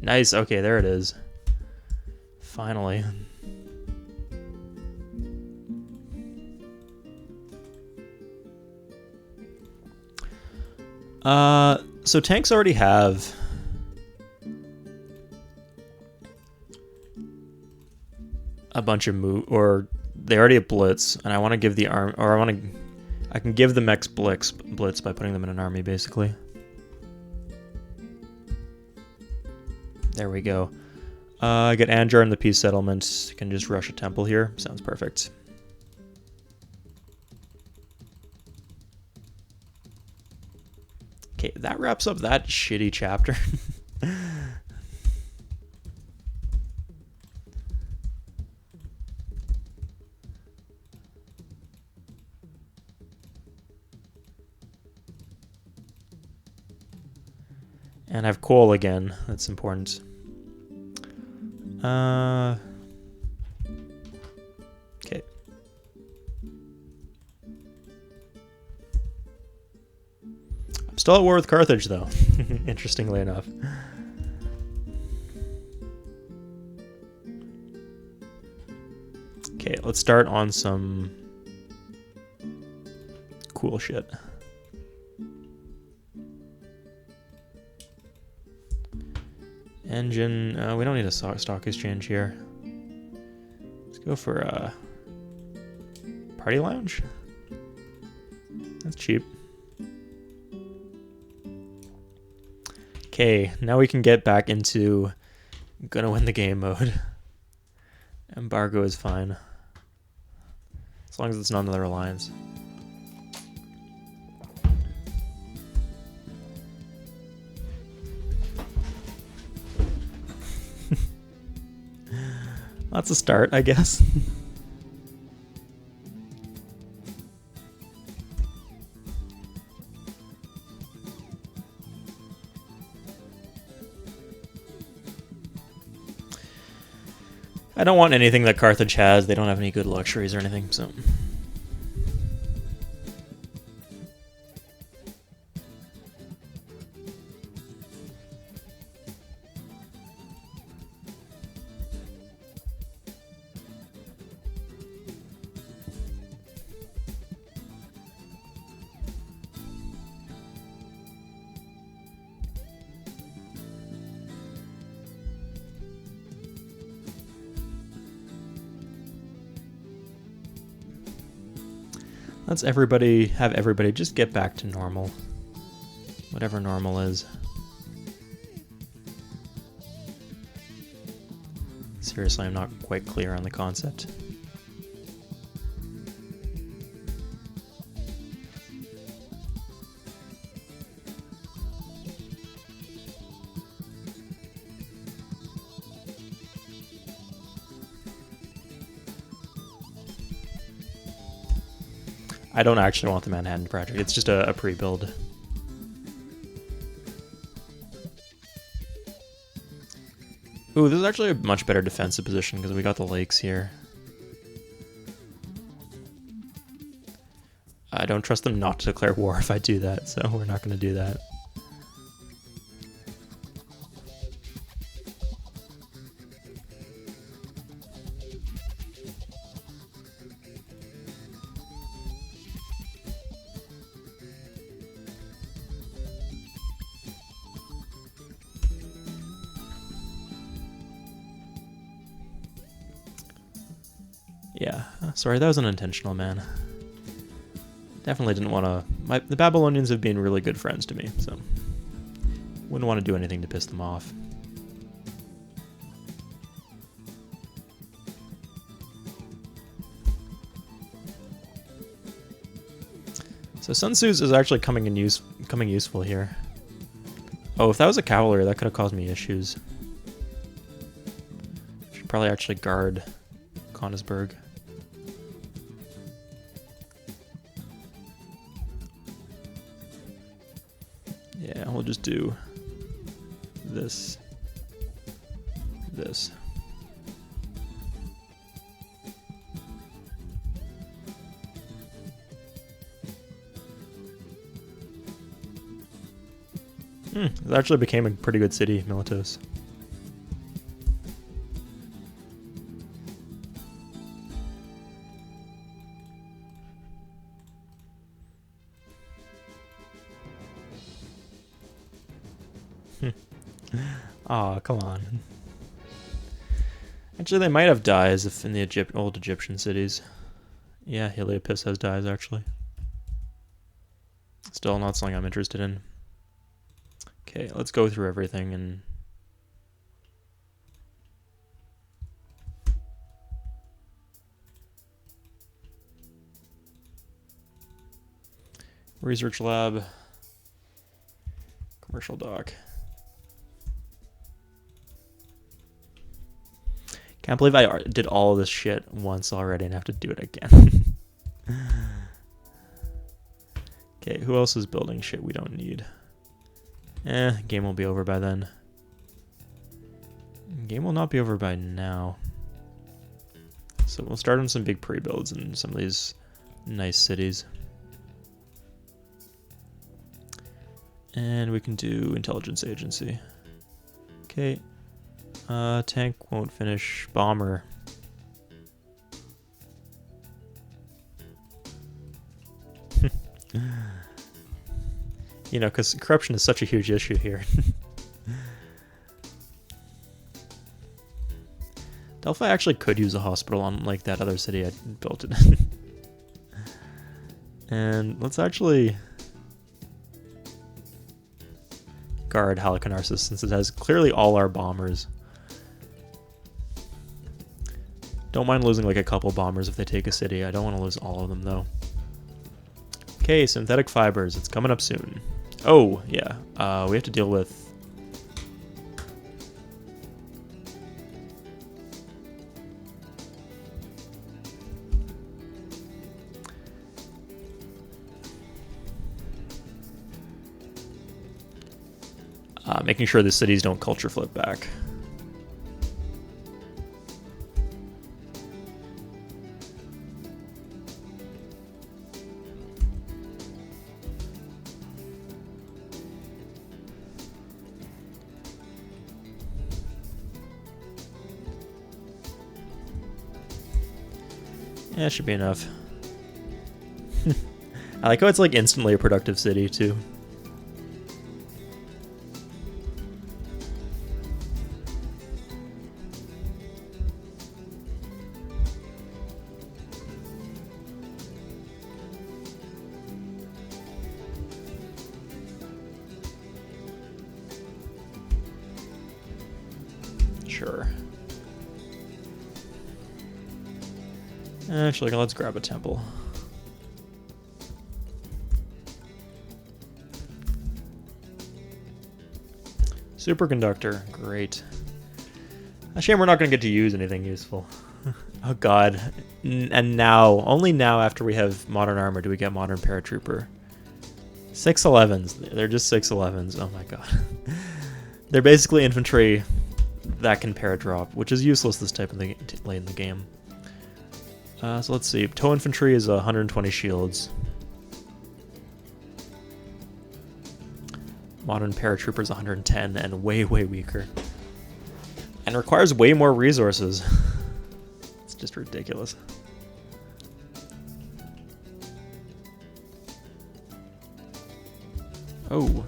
Nice, okay, there it is. Finally. So tanks already have a bunch of or they already have blitz, and I want to give the I can give the mechs blitz by putting them in an army, basically. There we go. I get Anjar in the peace settlement. Can just rush a temple here. Sounds perfect. Okay, that wraps up that shitty chapter. And I have coal again. That's important. Okay. I'm still at war with Carthage, though. Interestingly enough. Okay, let's start on some cool shit. Engine, we don't need a stock exchange here. Let's go for a party lounge. That's cheap. Okay, now we can get back into gonna win the game mode. Embargo is fine. As long as it's not another alliance. That's a start, I guess. I don't want anything that Carthage has. They don't have any good luxuries or anything, so... Let's have everybody just get back to normal. Whatever normal is. Seriously, I'm not quite clear on the concept. I don't actually want the Manhattan Project. It's just a pre-build. Ooh, this is actually a much better defensive position because we got the lakes here. I don't trust them not to declare war if I do that, so we're not going to do that. Yeah, sorry, that was unintentional, man. Definitely didn't want to... The Babylonians have been really good friends to me, so... Wouldn't want to do anything to piss them off. So Sun Tzu's is actually coming useful here. Oh, if that was a cavalry, that could have caused me issues. Should probably actually guard Konigsberg. Yeah, we'll just do this. It actually became a pretty good city, Miletos. Aw, oh, come on. Actually, they might have dyes if in the old Egyptian cities. Yeah, Heliopolis has dyes, actually. Still not something I'm interested in. Okay, let's go through everything and... Research lab. Commercial dock. Can't believe I did all of this shit once already and have to do it again. Okay, who else is building shit we don't need? Game will be over by then. Game will not be over by now. So we'll start on some big pre-builds in some of these nice cities. And we can do intelligence agency. Okay. Tank won't finish. Bomber. You know, because corruption is such a huge issue here. Delphi actually could use a hospital on like that other city I built it in. And let's actually guard Halicarnassus since it has clearly all our bombers. Don't mind losing like a couple bombers if they take a city. I don't want to lose all of them though. Okay, synthetic fibers. It's coming up soon. Oh, yeah. We have to deal with... making sure the cities don't culture flip back. Yeah, it should be enough. I like how it's like instantly a productive city too. Sure. Actually, let's grab a temple. Superconductor, great. A shame we're not going to get to use anything useful. Oh god. And now, only now after we have modern armor do we get modern paratrooper. 611s. They're just 611s. Oh my god. They're basically infantry that can paradrop, which is useless this type of late in the game. So let's see. Tow infantry is 120 shields. Modern paratrooper is 110 and way, way weaker. And requires way more resources. It's just ridiculous. Oh.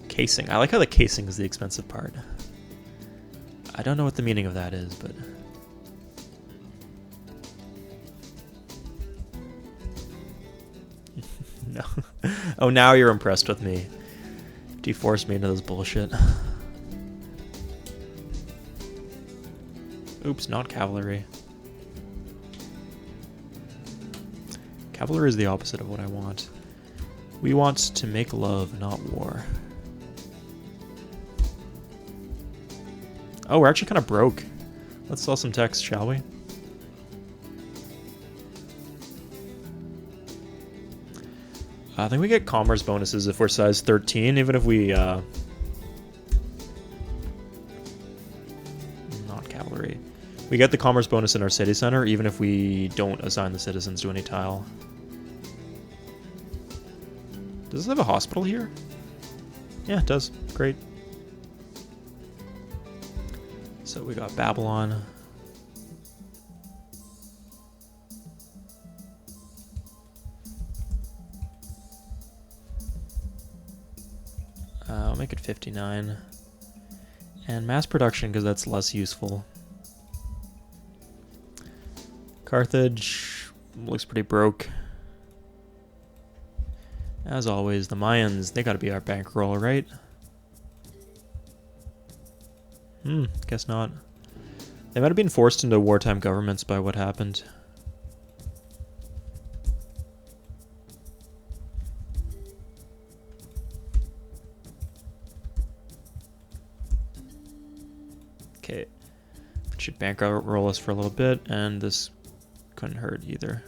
Casing. I like how the casing is the expensive part. I don't know what the meaning of that is, but... No. Oh, now you're impressed with me. You forced me into this bullshit. Oops, not cavalry. Cavalry is the opposite of what I want. We want to make love, not war. Oh, we're actually kind of broke. Let's sell some text, shall we? I think we get commerce bonuses if we're size 13, even if we, not cavalry. We get the commerce bonus in our city center, even if we don't assign the citizens to any tile. Does this have a hospital here? Yeah, it does. Great. So we got Babylon. I'll make it 59. And mass production, because that's less useful. Carthage looks pretty broke. As always, the Mayans, they gotta be our bankroll, right? Guess not. They might have been forced into wartime governments by what happened. Okay. Should bankroll us for a little bit, and this couldn't hurt either.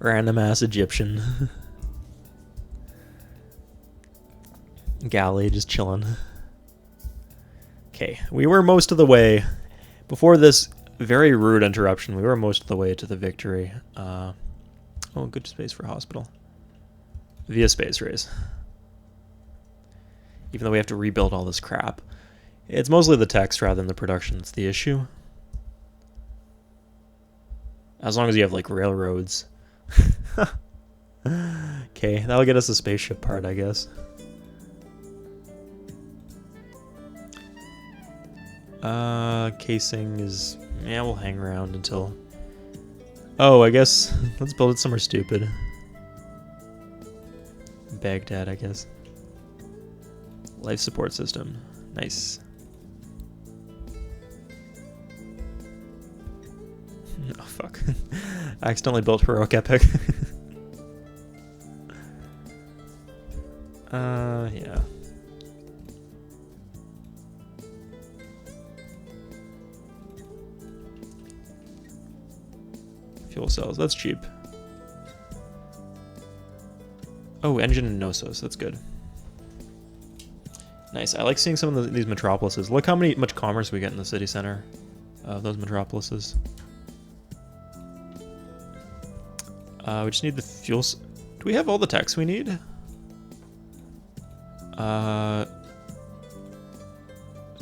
Random ass Egyptian. Galley just chilling. Okay, we were most of the way. Before this very rude interruption, we were most of the way to the victory. Oh, good space for hospital. Via space race. Even though we have to rebuild all this crap. It's mostly the text rather than the production that's the issue. As long as you have, like, railroads. Okay, that'll get us a spaceship part, I guess. Casing is... Yeah, we'll hang around until... Oh, I guess... Let's build it somewhere stupid. Baghdad, I guess. Life support system. Nice. Oh, fuck. I accidentally built Heroic Epic. Yeah. Fuel cells, that's cheap. Oh, engine and Knossos, that's good. Nice, I like seeing some of these metropolises. Look how much commerce we get in the city center of those metropolises. We just need the fuels. Do we have all the techs we need?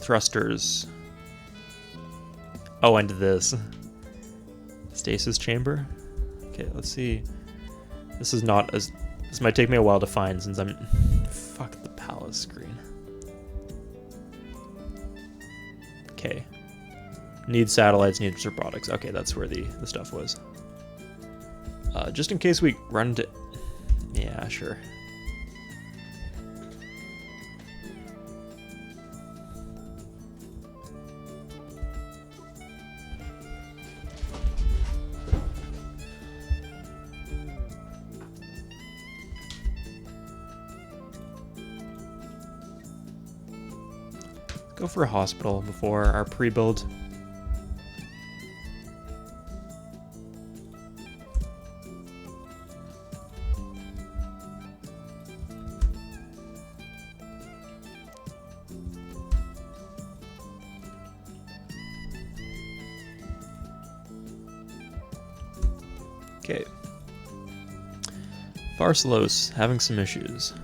Thrusters. Oh, and this. Stasis chamber. Okay, let's see. This is not as... This might take me a while to find since I'm... Fuck the palace screen. Okay. Need satellites, need robotics. Okay, that's where the stuff was. Just in case we run into... Yeah, sure. Go for a hospital before our pre-build. Okay. Pharsalos having some issues.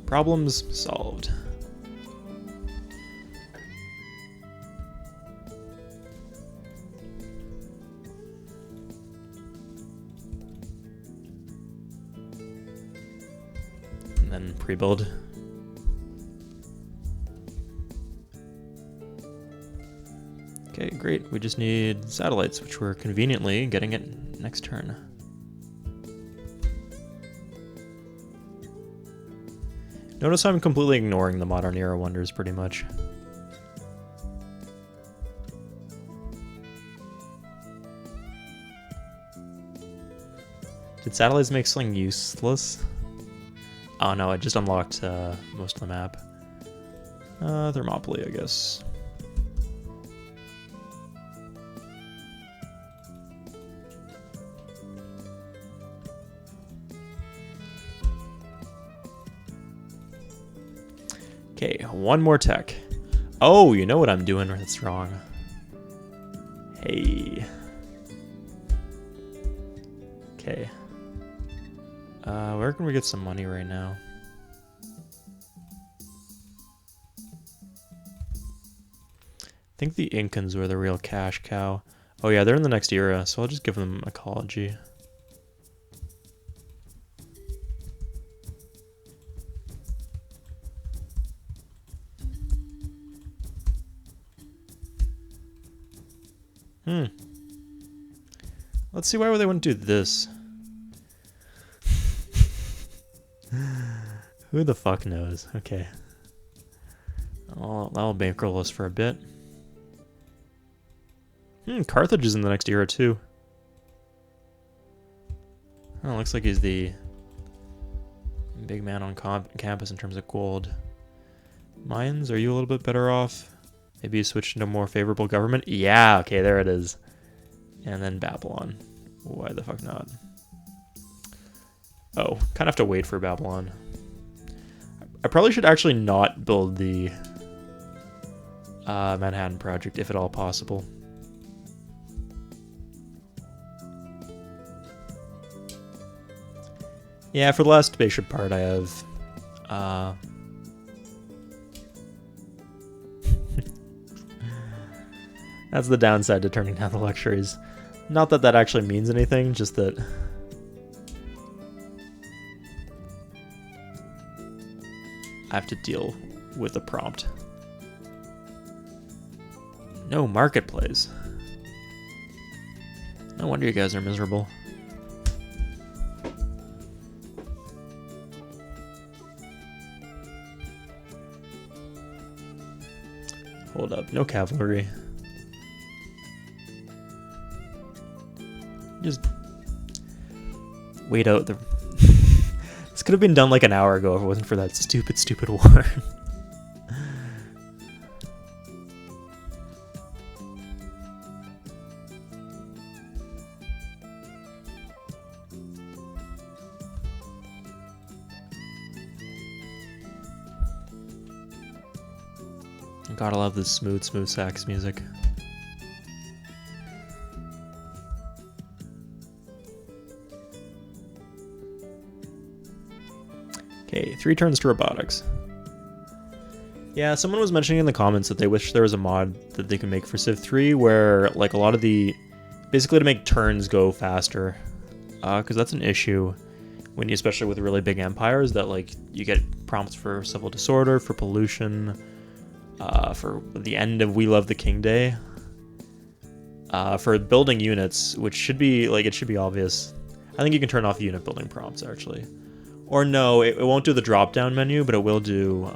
Problems solved. And then pre-build. Okay, great. We just need satellites, which we're conveniently getting it next turn. Notice I'm completely ignoring the Modern Era wonders, pretty much. Did satellites make something useless? Oh no, I just unlocked most of the map. Thermopylae, I guess. Okay, one more tech. Oh, you know what I'm doing that's wrong. Hey. Okay. Where can we get some money right now? I think the Incans were the real cash cow. Oh yeah, they're in the next era, so I'll just give them ecology. Let's see why they wouldn't do this. Who the fuck knows? Okay. That'll bankroll us for a bit. Carthage is in the next era too. Oh, looks like he's the big man on campus in terms of gold. Mayans, are you a little bit better off? Maybe you switch into a more favorable government? Yeah, okay, there it is. And then Babylon. Why the fuck not? Oh, kind of have to wait for Babylon. I probably should actually not build the Manhattan Project, if at all possible. Yeah, for the last spaceship part I have... That's the downside to turning down the luxuries. Not that that actually means anything, just that... I have to deal with the prompt. No marketplace. No wonder you guys are miserable. Hold up, no cavalry. Just wait out the... This could have been done like an hour ago if it wasn't for that stupid war. Gotta love this smooth sax music. Okay, 3 turns to robotics. Yeah, someone was mentioning in the comments that they wish there was a mod that they could make for Civ 3 where, like, a lot of the... Basically to make turns go faster. because that's an issue when you, especially with really big empires, that like you get prompts for civil disorder, for pollution, for the end of We Love the King Day, for building units, which should be like, it should be obvious. I think you can turn off unit building prompts actually, or no, it won't do the drop down menu, but it will do.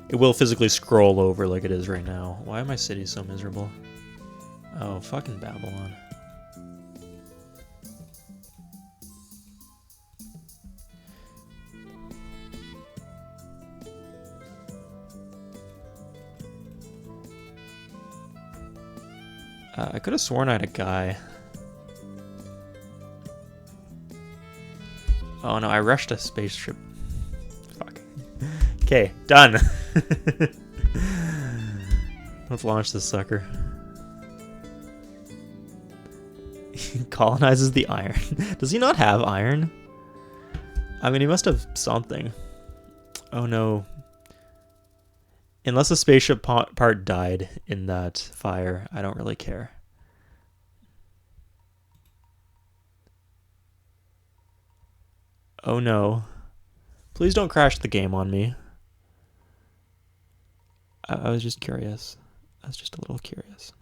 It will physically scroll over like it is right now. Why are my cities so miserable? Oh, fucking Babylon. I could have sworn I had a guy. Oh no, I rushed a spaceship. Fuck. Okay, done. Let's launch this sucker. He colonizes the iron. Does he not have iron? I mean, he must have something. Oh no. Unless a spaceship part died in that fire, I don't really care. Oh no. Please don't crash the game on me. I was just curious. I was just a little curious.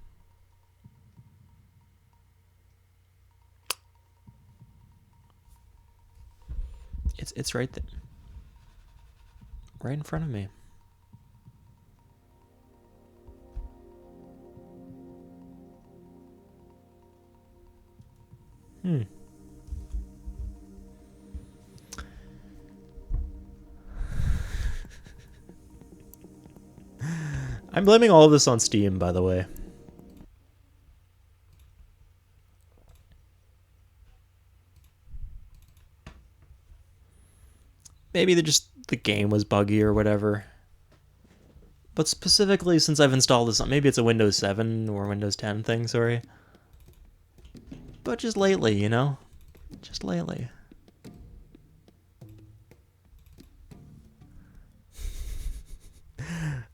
It's right there. Right in front of me. I'm blaming all of this on Steam, by the way. Maybe the game was buggy or whatever. But specifically, since I've installed this, maybe it's a Windows 7 or Windows 10 thing, sorry. But just lately, you know? Just lately.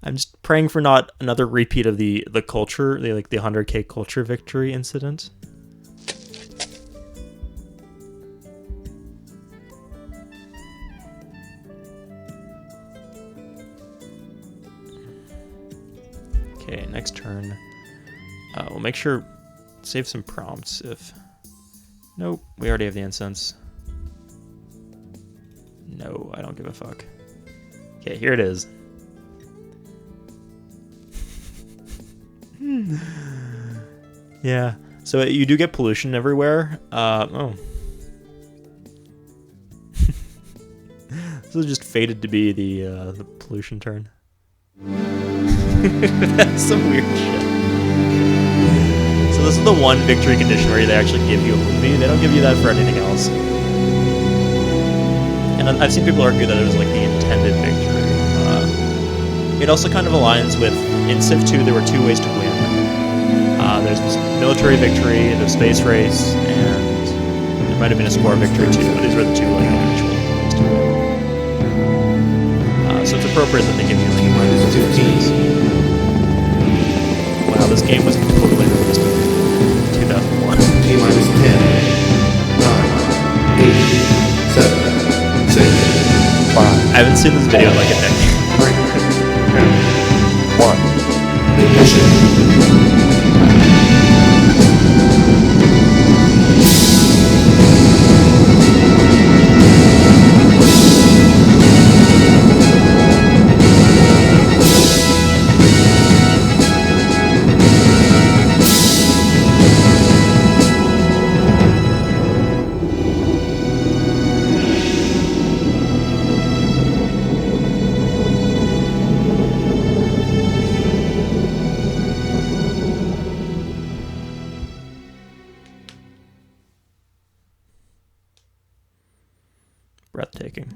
I'm just praying for not another repeat of the culture, the 100K culture victory incident. Okay, next turn. We'll make sure save some prompts if. Nope, we already have the incense. No, I don't give a fuck. Okay, here it is. Yeah, so you do get pollution everywhere. Oh. This is just fated to be the pollution turn. That's some weird shit. So this is the one victory condition where they actually give you a movie. They don't give you that for anything else. And I've seen people argue that it was like the intended victory. It also kind of aligns with, in Civ 2 there were two ways to win. There's military victory, there's space race, and there might have been a score victory too, but these were the two like actual ways to win. So it's appropriate that they give you like a minus 15. Wow, this game was totally released in 2001. T minus 10, 9, 8, 7, 6, 5. I haven't seen this video in like a decade. 3, 2, 1. Ignition. Breathtaking.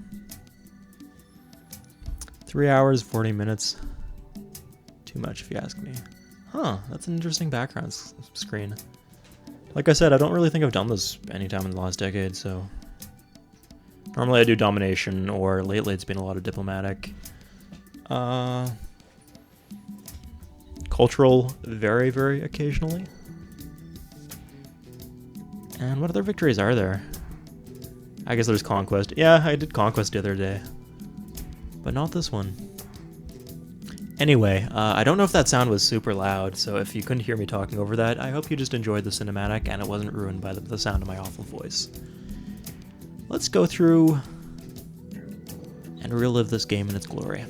3 hours, 40 minutes. Too much if you ask me. Huh, that's an interesting background screen. Like I said, I don't really think I've done this anytime in the last decade, so... Normally I do domination, or lately it's been a lot of diplomatic. Cultural very, very occasionally. And what other victories are there? I guess there's Conquest. Yeah, I did Conquest the other day. But not this one. Anyway, I don't know if that sound was super loud, so if you couldn't hear me talking over that, I hope you just enjoyed the cinematic and it wasn't ruined by the sound of my awful voice. Let's go through and relive this game in its glory.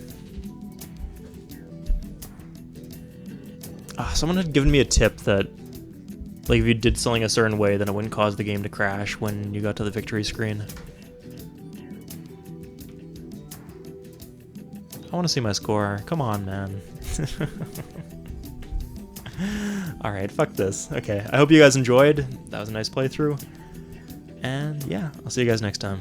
Someone had given me a tip that, like, if you did something a certain way, then it wouldn't cause the game to crash when you got to the victory screen. I want to see my score. Come on, man. Alright, fuck this. Okay, I hope you guys enjoyed. That was a nice playthrough. And yeah, I'll see you guys next time.